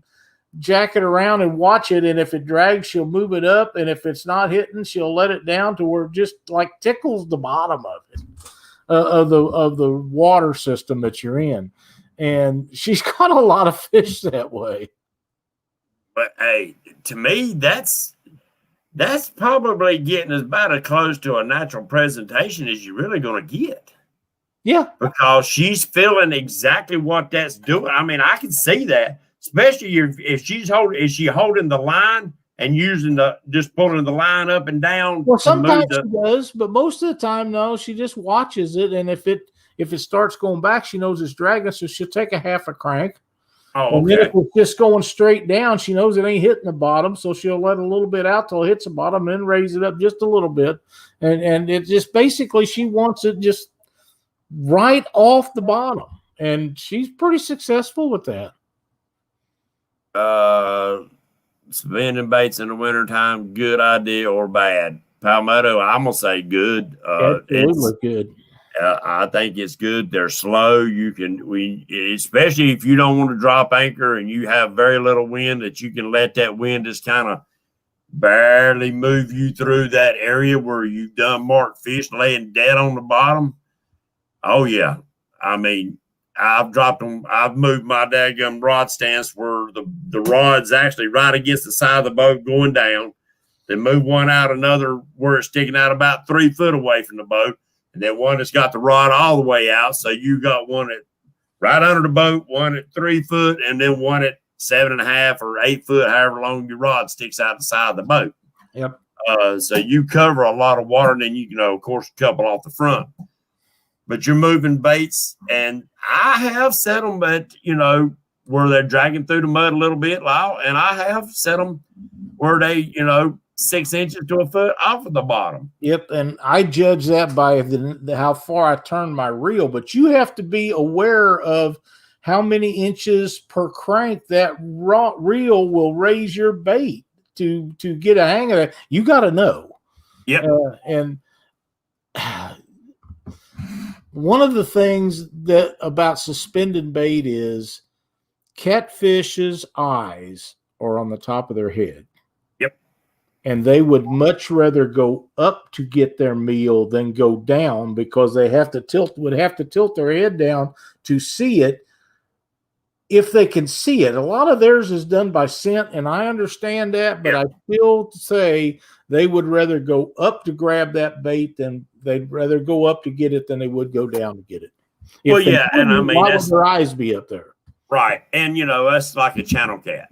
jack it around and watch it. And if it drags, she'll move it up. And if it's not hitting, she'll let it down to where it just like tickles the bottom of it, of the water system that you're in. and she's caught a lot of fish that way. But hey, to me, that's probably getting as about as close to a natural presentation as you're really going to get. Yeah, because she's feeling exactly what that's doing. I mean, I can see that, especially if she's holding the line and using just pulling the line up and down. well, sometimes she does, but most of the time, no. She just watches it, and if it starts going back, she knows it's dragging, so she'll take a half a crank. Oh, and okay. then if it's just going straight down, she knows it ain't hitting the bottom, so she'll let a little bit out till it hits the bottom, and then raise it up just a little bit, and it just basically she wants it just right off the bottom, and she's pretty successful with that. Spinning baits in the wintertime, good idea or bad? Palmetto, I'm gonna say good. Absolutely good. I think it's good. They're slow. Especially if you don't want to drop anchor and you have very little wind, that you can let that wind just kind of barely move you through that area where you've done marked fish laying dead on the bottom. Oh yeah. I mean, I've dropped them. I've moved my daggum rod stance where the rod's actually right against the side of the boat going down. Then move one out another where it's sticking out about 3 foot away from the boat. And then one that's got the rod all the way out. So you got one at right under the boat, one at 3 foot, and then one at 7.5 or 8 foot, however long your rod sticks out the side of the boat. Yep. So you cover a lot of water, and then you can, of course, couple off the front. But you're moving baits, and I have set them at, where they're dragging through the mud a little bit, and I have set them where they, 6 inches to a foot off of the bottom. Yep, and I judge that by how far I turn my reel, but you have to be aware of how many inches per crank that reel will raise your bait to get a hang of it. You got to know. Yep. And one of the things that about suspended bait is catfish's eyes are on the top of their head. Yep. And they would much rather go up to get their meal than go down, because they would have to tilt their head down to see it. If they can see it, a lot of theirs is done by scent, and I understand that, but I still say they would rather go up to grab that bait than they'd rather go up to get it than they would go down to get it. And I mean, why would their eyes be up there? Right. And, that's like a channel cat.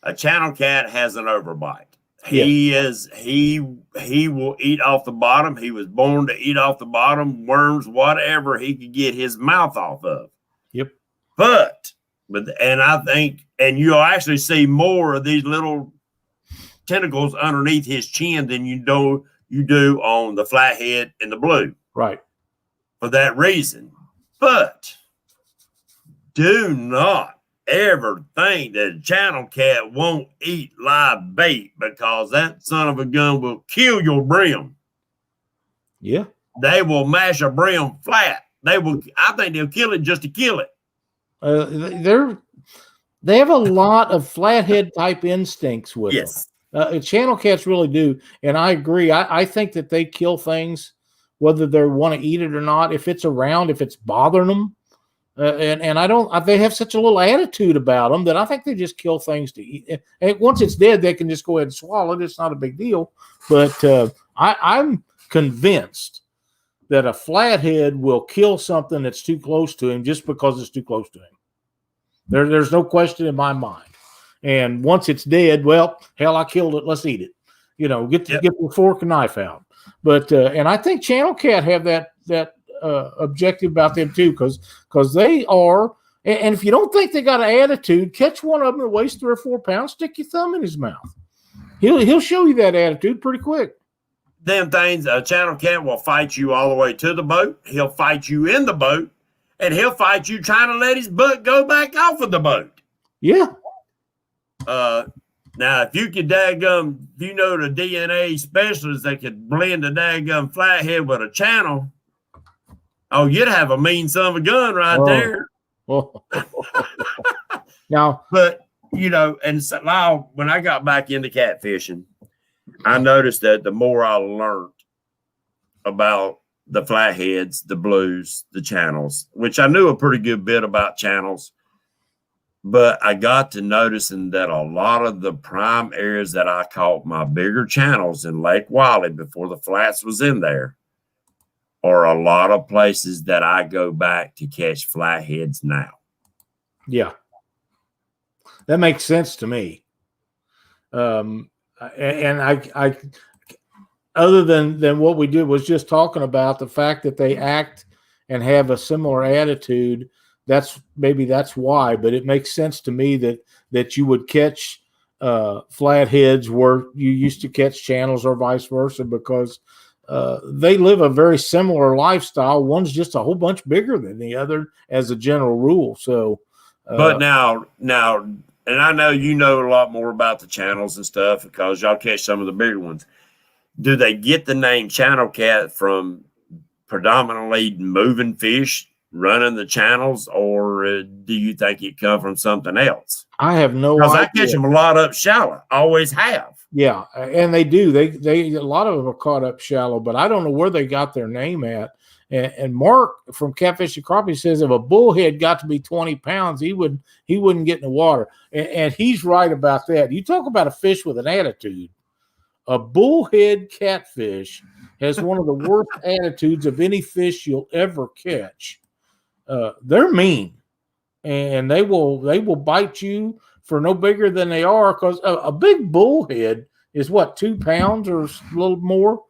A channel cat has an overbite. He will eat off the bottom. He was born to eat off the bottom, worms, whatever he could get his mouth off of. Yep. And I think, and you'll actually see more of these little tentacles underneath his chin than you do on the flathead and the blue. Right. For that reason. But do not ever think that a channel cat won't eat live bait, because that son of a gun will kill your brim. Yeah. They will mash a brim flat. I think they'll kill it just to kill it. They have a lot of flathead type instincts with them. Channel cats really do, and I agree. I think that they kill things whether they want to eat it or not. If it's around, if it's bothering them, and I don't. They have such a little attitude about them that I think they just kill things to eat. And once it's dead, they can just go ahead and swallow it. It's not a big deal. But I'm convinced that a flathead will kill something that's too close to him just because it's too close to him. There's no question in my mind. And once it's dead, well, hell, I killed it. Let's eat it. Get the fork and knife out. But and I think channel cat have that objective about them too, because they are. And if you don't think they got an attitude, catch one of them that weighs 3 or 4 pounds, stick your thumb in his mouth. He'll show you that attitude pretty quick. Them things, a channel cat will fight you all the way to the boat. He'll fight you in the boat, and he'll fight you trying to let his butt go back off of the boat. Yeah. Now, if you could the DNA specialist that could blend a daggum flathead with a channel, you'd have a mean son of a gun there. Now, but and so now when I got back into catfishing, I noticed that the more I learned about the flatheads, the blues, the channels, which I knew a pretty good bit about channels. But I got to noticing that a lot of the prime areas that I caught my bigger channels in Lake Wiley before the flats was in there are a lot of places that I go back to catch flatheads now. Yeah. That makes sense to me. And I other than what we did was just talking about the fact that they act and have a similar attitude. That's why, but it makes sense to me that you would catch flatheads where you used to catch channels or vice versa, because they live a very similar lifestyle. One's just a whole bunch bigger than the other as a general rule. So, but now, and I know you know a lot more about the channels and stuff because y'all catch some of the bigger ones. Do they get the name channel cat from predominantly moving fish running the channels, or do you think it come from something else? I have no idea. Because I catch them a lot up shallow. Always have. Yeah, and they do. They a lot of them are caught up shallow, but I don't know where they got their name at. And Mark from Catfish and Crappie says if a bullhead got to be 20 pounds, he wouldn't get in the water. And he's right about that. You talk about a fish with an attitude. A bullhead catfish has one of the worst attitudes of any fish you'll ever catch. They're mean, and they will bite you for no bigger than they are, because a big bullhead is what, 2 pounds or a little more.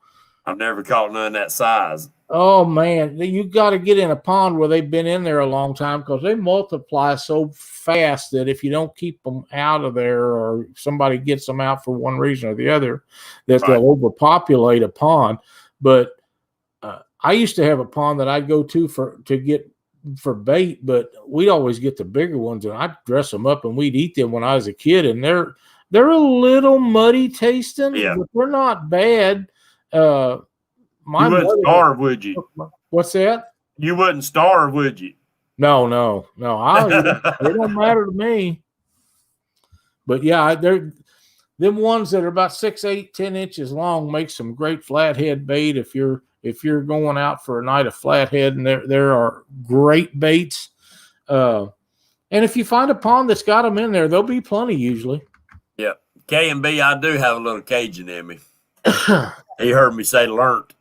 I've never caught none that size. Oh man, you got to get in a pond where they've been in there a long time, because they multiply so fast that if you don't keep them out of there, or somebody gets them out for one reason or the other, that they'll overpopulate a pond. But I used to have a pond that I'd go to for bait, but we'd always get the bigger ones, and I'd dress them up and we'd eat them when I was a kid. And they're a little muddy tasting, but they're not bad. You wouldn't starve, would you? What's that? You wouldn't starve, would you? No. It don't matter to me. But yeah, they're them ones that are about 6, 8, 10 inches long make some great flathead bait if you're going out for a night of flathead, and there are great baits. And if you find a pond that's got them in there, there'll be plenty usually. Yeah. K&B, I do have a little Cajun in me. He heard me say learnt.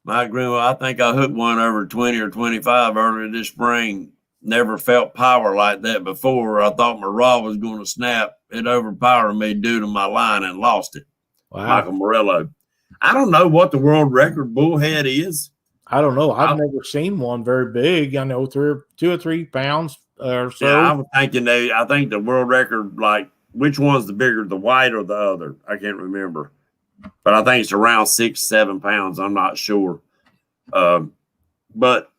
My grandma, I think I hooked one over 20 or 25 earlier this spring. Never felt power like that before. I thought my rod was going to snap. It overpowered me due to my line and lost it. Wow. Michael Morello. I don't know what the world record bullhead is. I don't know. I've never seen one very big. I know 2 or 3 pounds or so. Yeah, I was thinking I think the world record, like, which one's the bigger, the white or the other? I can't remember. But I think it's around 6, 7 pounds. I'm not sure. But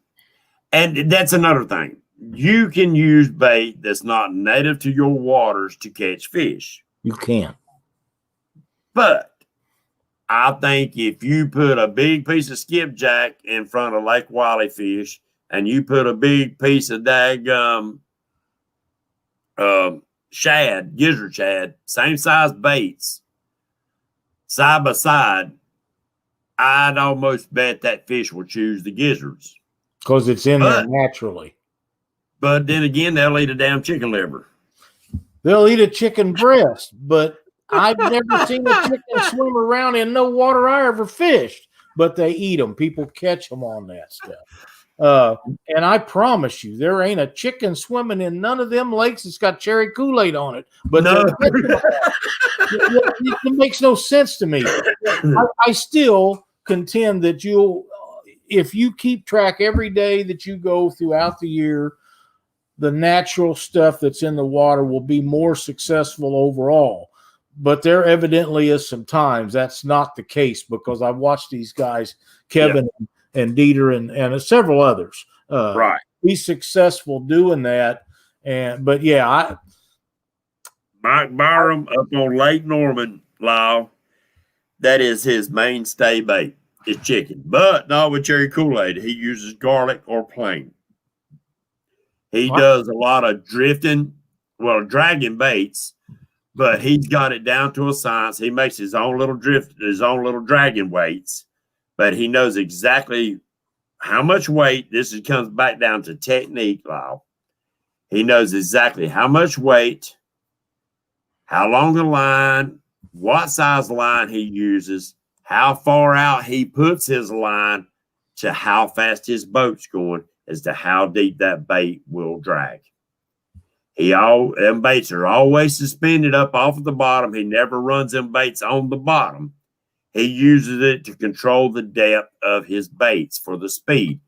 that's another thing. You can use bait that's not native to your waters to catch fish. You can. But I think if you put a big piece of skipjack in front of Lake Wiley fish, and you put a big piece of daggum shad, gizzard shad, same size baits, side by side, I'd almost bet that fish will choose the gizzards. Because it's in there naturally. But then again, they'll eat a damn chicken liver. They'll eat a chicken breast, but I've never seen a chicken swim around in no water I ever fished. But they eat them. People catch them on that stuff. And I promise you, there ain't a chicken swimming in none of them lakes that's got cherry Kool-Aid on it. But no. It makes no sense to me. I still contend that if you keep track every day that you go throughout the year, the natural stuff that's in the water will be more successful overall. But there evidently is some times that's not the case, because I've watched these guys, Kevin and Dieter and several others, be successful doing that. But yeah, Mike Byram up on Lake Norman, Lyle, that is his mainstay bait, is chicken. But not with cherry Kool-Aid. He uses garlic or plain. He does a lot of drifting, dragging baits, but he's got it down to a science. He makes his own little dragon weights, but he knows exactly how much weight. This comes back down to technique, Lyle. He knows exactly how much weight, how long the line, what size line he uses, how far out he puts his line, to how fast his boat's going, as to how deep that bait will drag. Them baits are always suspended up off of the bottom. He never runs them baits on the bottom. He uses it to control the depth of his baits for the speed.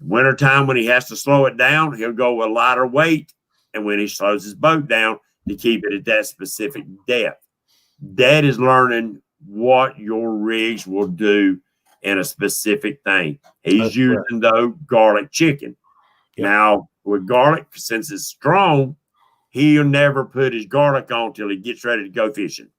Wintertime, when he has to slow it down, he'll go with lighter weight. And when he slows his boat down, to keep it at that specific depth. That is learning what your rigs will do in a specific thing. He's using, though, garlic chicken. Yep. Now, with garlic, since it's strong, he'll never put his garlic on till he gets ready to go fishing.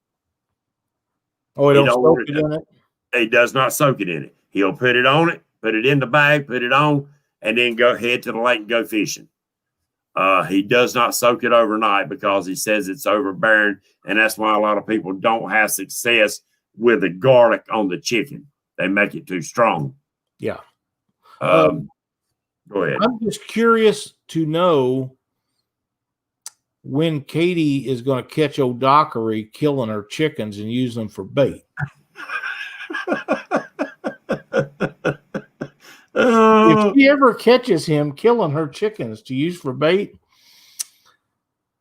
Oh, he don't soak it in it? He does not soak it in it. He'll put it on it, put it in the bag, put it on, and then go head to the lake and go fishing. He does not soak it overnight because he says it's overbearing, and that's why a lot of people don't have success with the garlic on the chicken. They make it too strong. Yeah. Go ahead. I'm just curious to know when Katie is going to catch old Dockery killing her chickens and use them for bait. If she ever catches him killing her chickens to use for bait,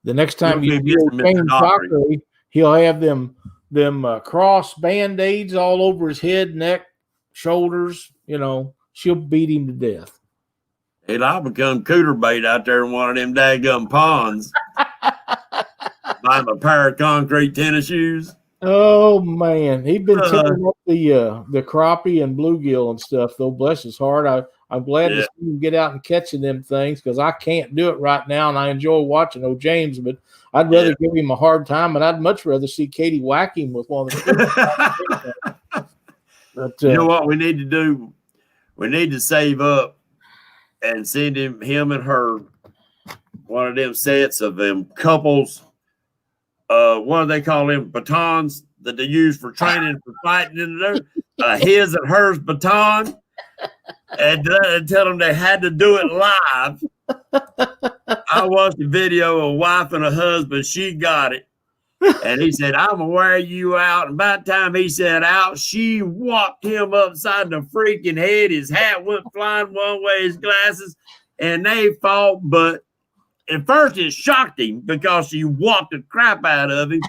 the next time you see Dockery, he'll have them cross band-aids all over his head, neck, shoulders. You know, she'll beat him to death. I'll become cooter bait out there in one of them daggum ponds. Buy him a pair of concrete tennis shoes. Oh man, he's been tearing up the crappie and bluegill and stuff. Though, bless his heart, I'm glad to see him get out and catching them things, because I can't do it right now, and I enjoy watching old James, but I'd rather give him a hard time, and I'd much rather see Katie whack him with one of the. But you know what we need to do? We need to save up and send him and her one of them sets of them couples. What do they call them? Batons that they use for training for fighting in there. His and hers baton, and tell them they had to do it live. I watched a video of a wife and a husband. She got it, and he said, "I'm gonna wear you out." And by the time he said out, she whopped him upside the freaking head. His hat went flying one way, his glasses, and they fought. But at first, it shocked him because she whopped the crap out of him.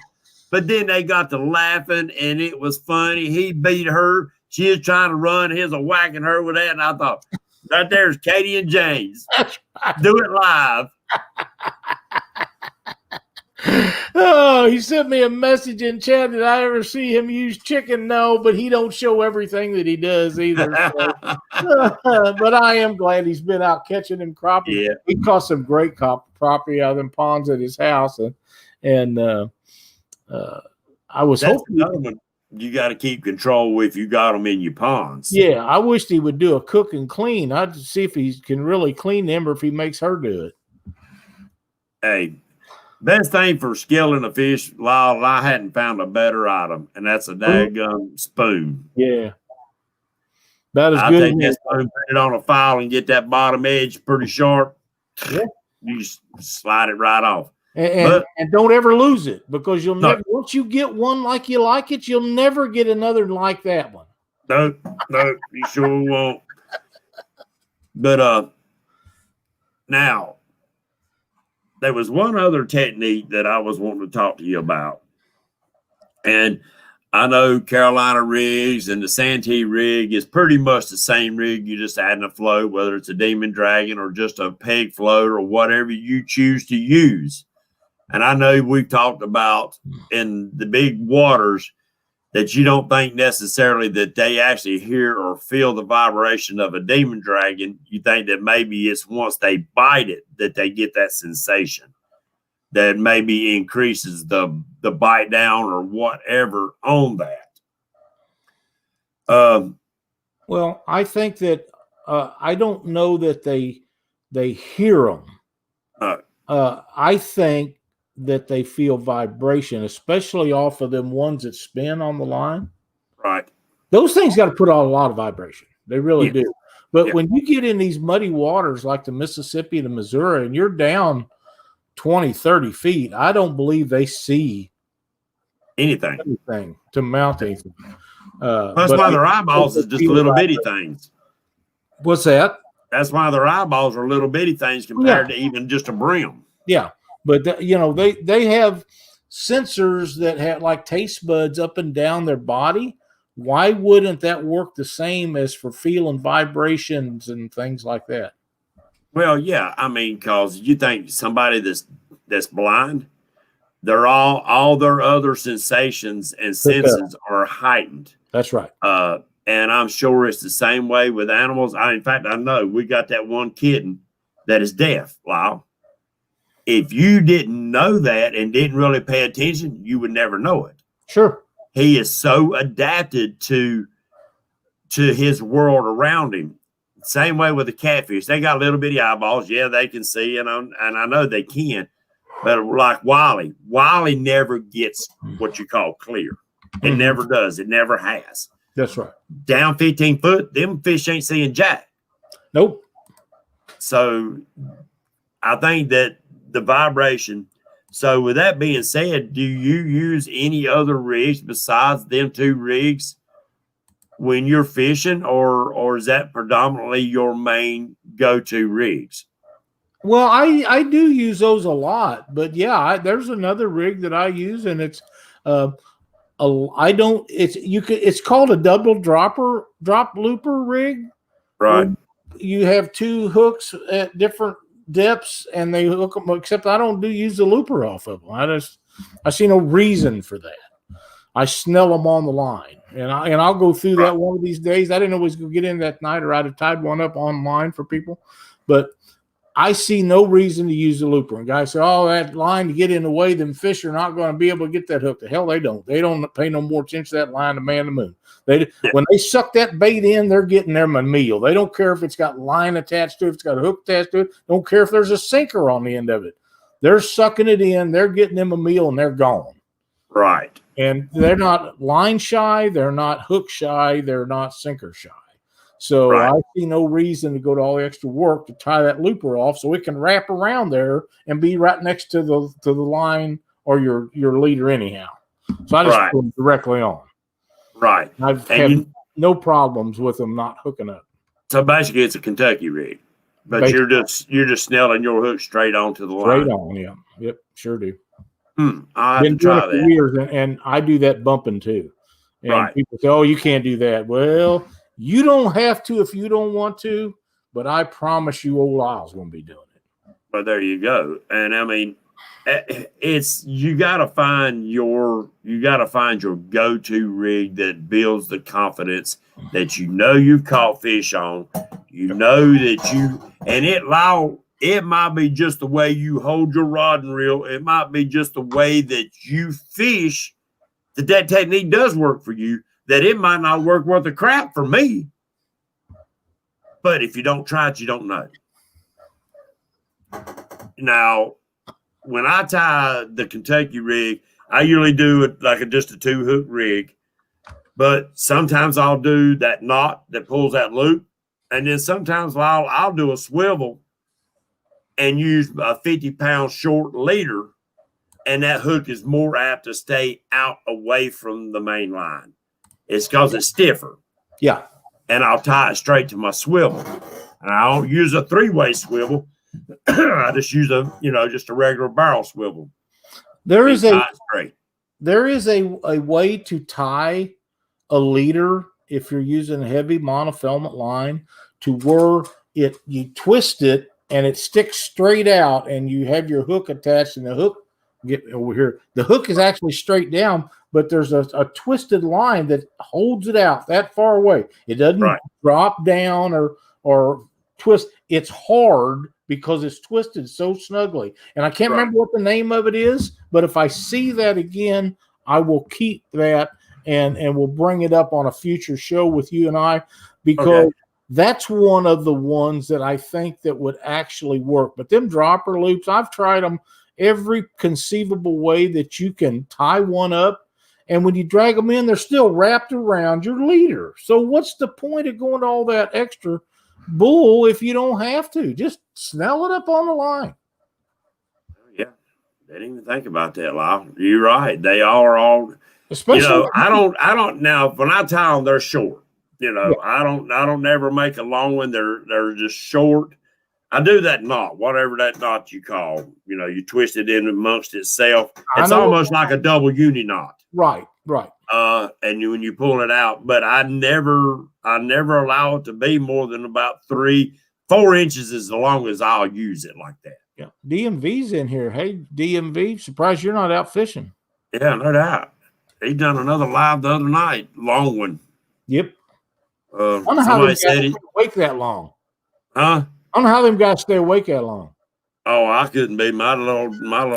But then they got to laughing, and it was funny. He beat her. She was trying to run. He was whacking her with that. And I thought, right there's Katie and James. Do it live. Oh, he sent me a message in chat. Did I ever see him use chicken? No, but he don't show everything that he does either. So. But I am glad he's been out catching them crappie. Yeah. He caught some great crappie out of them ponds at his house, and I was hoping you got to keep control if you got them in your ponds. Yeah, I wished he would do a cook and clean. I'd see if he can really clean them or if he makes her do it. Hey. Best thing for skilling a fish, Lyle, I hadn't found a better item, and that's a daggum spoon. Yeah. That is I'll good. Take that spoon, put it on a file, and get that bottom edge pretty sharp. Yeah. You just slide it right off. And don't ever lose it, because you'll never, once you get one like you like it, you'll never get another like that one. No, you sure won't. But now, there was one other technique that I was wanting to talk to you about. And I know Carolina rigs and the Santee rig is pretty much the same rig. You just adding a float, whether it's a Demon Dragon or just a peg float or whatever you choose to use. And I know we've talked about in the big waters that you don't think necessarily that they actually hear or feel the vibration of a Demon Dragon. You think that maybe it's once they bite it that they get that sensation that maybe increases the bite down or whatever on that. Well, I think that I don't know that they hear them. I think that they feel vibration, especially off of them ones that spin on the line. Right. Those things got to put out a lot of vibration. They really Yeah. do. But Yeah. when you get in these muddy waters like the Mississippi and the Missouri, and you're down 20, 30 feet, I don't believe they see anything to mount anything. That's why their eyeballs is just little bitty things. What's that? That's why their eyeballs are little bitty things compared to even just a brim. Yeah, but they have sensors that have like taste buds up and down their body. Why wouldn't that work the same as for feeling vibrations and things like that? Well, yeah, I mean, because you think somebody that's blind, they're all their other sensations and senses are heightened. That's right. And I'm sure it's the same way with animals. In fact, I know we got that one kitten that is deaf. Wow. If you didn't know that and didn't really pay attention, you would never know it. Sure. He is so adapted to his world around him. Same way with the catfish. They got little bitty eyeballs. Yeah, they can see, and I know they can. But like Wally never gets what you call clear. It never does. It never has. That's right. Down 15 foot, them fish ain't seeing jack. Nope. So I think that the vibration. So with that being said, do you use any other rigs besides them two rigs when you're fishing, or is that predominantly your main go-to rigs? Well, I do use those a lot, but yeah, there's another rig that I use, and it's it's called a double drop looper rig. Right. You have two hooks at different depths, and they hook them. Except I don't use the looper off of them. I see no reason for that. I snell them on the line, and I'll go through that one of these days. I didn't always go get in that night, or I'd have tied one up online for people, but I see no reason to use the looper. And guys say, "Oh, that line to get in the way, them fish are not going to be able to get that hook." The hell they don't. They don't pay no more attention to that line than man the moon. When they suck that bait in, they're getting their meal. They don't care if it's got line attached to it, if it's got a hook attached to it. Don't care if there's a sinker on the end of it. They're sucking it in. They're getting them a meal, and they're gone. Right. And they're not line shy. They're not hook shy. They're not sinker shy. So I see no reason to go to all the extra work to tie that looper off so it can wrap around there and be right next to the line or your leader anyhow. So I just put them directly on. Right. I've had no problems with them not hooking up. So basically it's a Kentucky rig. But you're just snelling your hook straight onto the line. Straight on, yeah. Yep, sure do. I have to try that. Years, and I do that bumping too. And people say, "Oh, you can't do that." Well, you don't have to if you don't want to, but I promise you old Lyle's going to be doing it. Well, there you go. And I mean, you got to find your go-to rig that builds the confidence that you've caught fish on. You know that it might be just the way you hold your rod and reel. It might be just the way that you fish that technique does work for you, that it might not work worth a crap for me. But if you don't try it, you don't know. Now, when I tie the Kentucky rig, I usually do it like just a 2-hook rig. But sometimes I'll do that knot that pulls that loop. And then sometimes I'll do a swivel and use a 50-pound short leader, and that hook is more apt to stay out away from the main line. It's because it's stiffer. Yeah. And I'll tie it straight to my swivel. And I don't use a 3-way swivel. I just use just a regular barrel swivel. There is a way to tie a leader if you're using a heavy monofilament line to where you twist it and it sticks straight out, and you have your hook attached, and the hook get over here. The hook is actually straight down, but there's a twisted line that holds it out that far away. It doesn't drop down or twist. It's hard because it's twisted so snugly. And I can't remember what the name of it is, but if I see that again, I will keep that and we'll bring it up on a future show with you and I, because that's one of the ones that I think that would actually work. But them dropper loops, I've tried them every conceivable way that you can tie one up. And when you drag them in, they're still wrapped around your leader. So what's the point of going to all that extra bull if you don't have to? Just snell it up on the line. Yeah. Didn't even think about that, Lyle. You're right. They are all, Especially I don't now when I tie them, they're short. Yeah. I don't never make a long one. They're just short. I do that knot, whatever that knot you call. You twist it in amongst itself. It's almost like a double uni knot. Right. And when you pull it out, but I never allow it to be more than about 3-4 inches as long as I'll use it like that. Yeah. DMV's in here. Hey, DMV, surprised you're not out fishing. Yeah, no doubt. He done another live the other night, long one. Yep. I don't know somebody said it. Awake that long. Huh? I don't know how them guys stay awake that long. Oh, I couldn't be. My little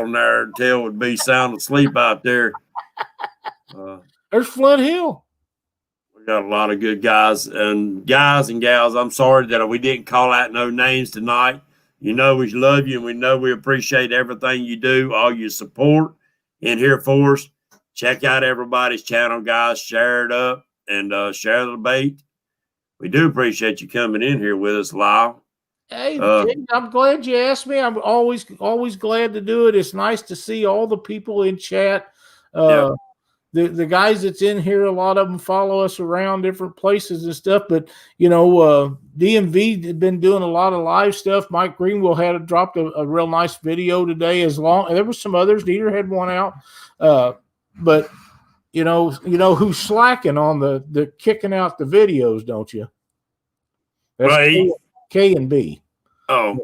narrow tail would be sound asleep out there. There's Flint Hill. We got a lot of good guys and gals. I'm sorry that we didn't call out no names tonight. We love you, and we know we appreciate everything you do, all your support in here for us. Check out everybody's channel, guys. Share it up and share the debate. We do appreciate you coming in here with us, Lyle. Hey, I'm glad you asked me. I'm always glad to do it. It's nice to see all the people in chat. The guys that's in here, a lot of them follow us around different places and stuff. But DMV had been doing a lot of live stuff. Mike Greenwell had dropped a real nice video today. There were some others. Dieter had one out, but you know who's slacking on the kicking out the videos, don't you? That's right. K and B. Oh,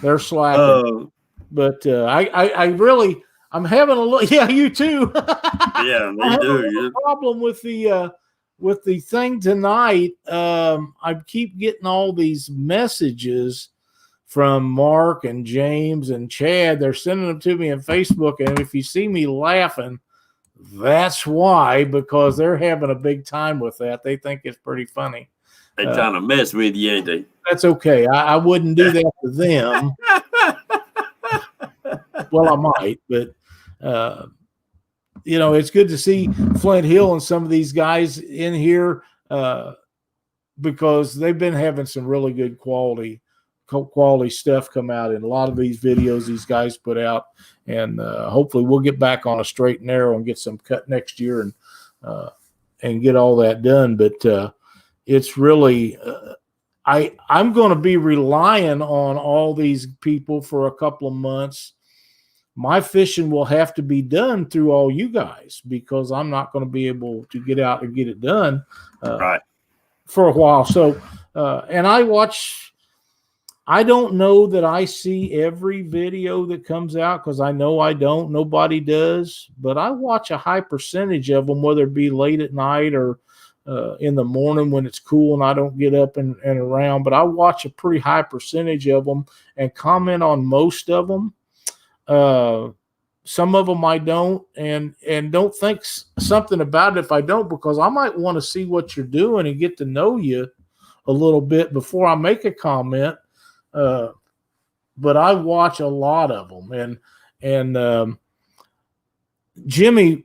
they're slacking. But I'm having a look. Yeah, you too. Yeah, they do. Problem with the thing tonight. I keep getting all these messages from Mark and James and Chad. They're sending them to me on Facebook, and if you see me laughing, that's why, because they're having a big time with that. They think it's pretty funny. They trying to mess with you, ain't they? That's okay. I wouldn't do that to them. Well, I might, but it's good to see Flint Hill and some of these guys in here because they've been having some really good quality stuff come out in a lot of these videos these guys put out, and hopefully we'll get back on a straight and narrow and get some cut next year and get all that done. But it's really I'm going to be relying on all these people for a couple of months. My fishing will have to be done through all you guys because I'm not going to be able to get out and get it done right for a while. So, and I don't know that I see every video that comes out because I know I don't. Nobody does, but I watch a high percentage of them, whether it be late at night or in the morning when it's cool and I don't get up and around. But I watch a pretty high percentage of them and comment on most of them. Some of them I don't, and don't think something about it if I don't, because I might want to see what you're doing and get to know you a little bit before I make a comment. But I watch a lot of them, and Jimmy,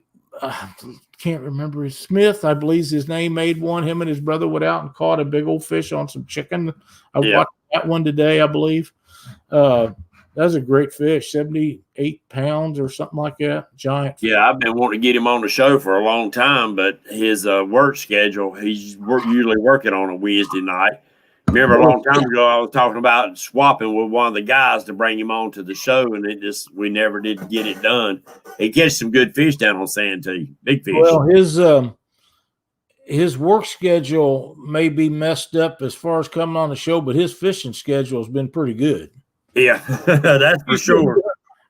can't remember his Smith, I believe his name, made one. Him and his brother went out and caught a big old fish on some chicken. I watched that one today, I believe. That was a great fish, 78 pounds or something like that. Giant fish. Yeah, I've been wanting to get him on the show for a long time, but his work schedule, he's usually working on a Wednesday night. Remember a long time ago, I was talking about swapping with one of the guys to bring him on to the show, and we never did get it done. He catches some good fish down on Santee, big fish. Well, his work schedule may be messed up as far as coming on the show, but his fishing schedule has been pretty good. Yeah, that's for sure.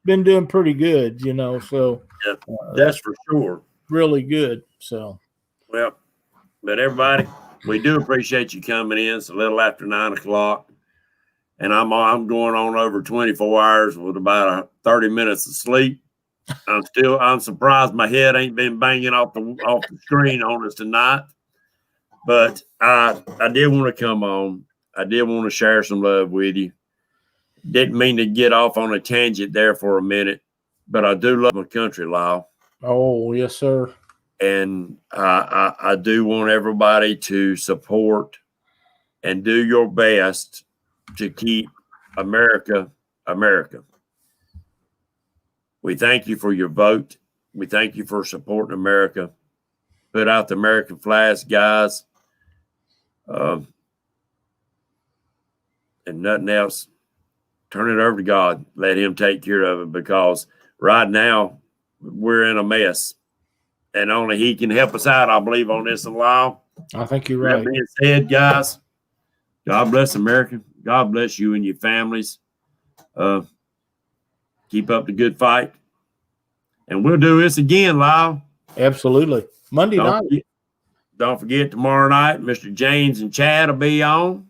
Been doing pretty good, so yeah, that's for sure. Really good. So, well, but everybody, we do appreciate you coming in. It's a little after 9 o'clock, and I'm going on over 24 hours with about 30 minutes of sleep. I'm surprised my head ain't been banging off the screen on us tonight. But I did want to come on. I did want to share some love with you. Didn't mean to get off on a tangent there for a minute, but I do love my country, Lyle. Oh, yes, sir. And I do want everybody to support and do your best to keep America, America. We thank you for your vote. We thank you for supporting America. Put out the American flags, guys. And nothing else. Turn it over to God. Let him take care of it, because right now we're in a mess. And only he can help us out, I believe, on this law. I think you're That right. being said, guys, God bless America. God bless you and your families. Keep up the good fight. And we'll do this again, Lyle. Absolutely. Monday night. Don't forget, tomorrow night, Mr. James and Chad will be on.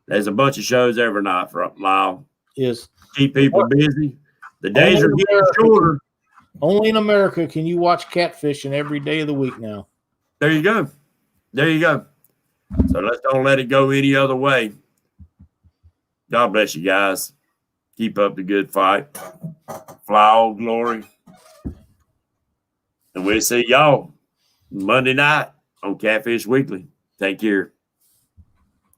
There's a bunch of shows every night for Lyle. Is keep people busy. The days Only are in getting America. shorter. Only in America can you watch catfishing every day of the week now. There you go. There you go. So let's don't let it go any other way. God bless you guys. Keep up the good fight. Fly all glory. And we'll see y'all Monday night on Catfish Weekly. Take care.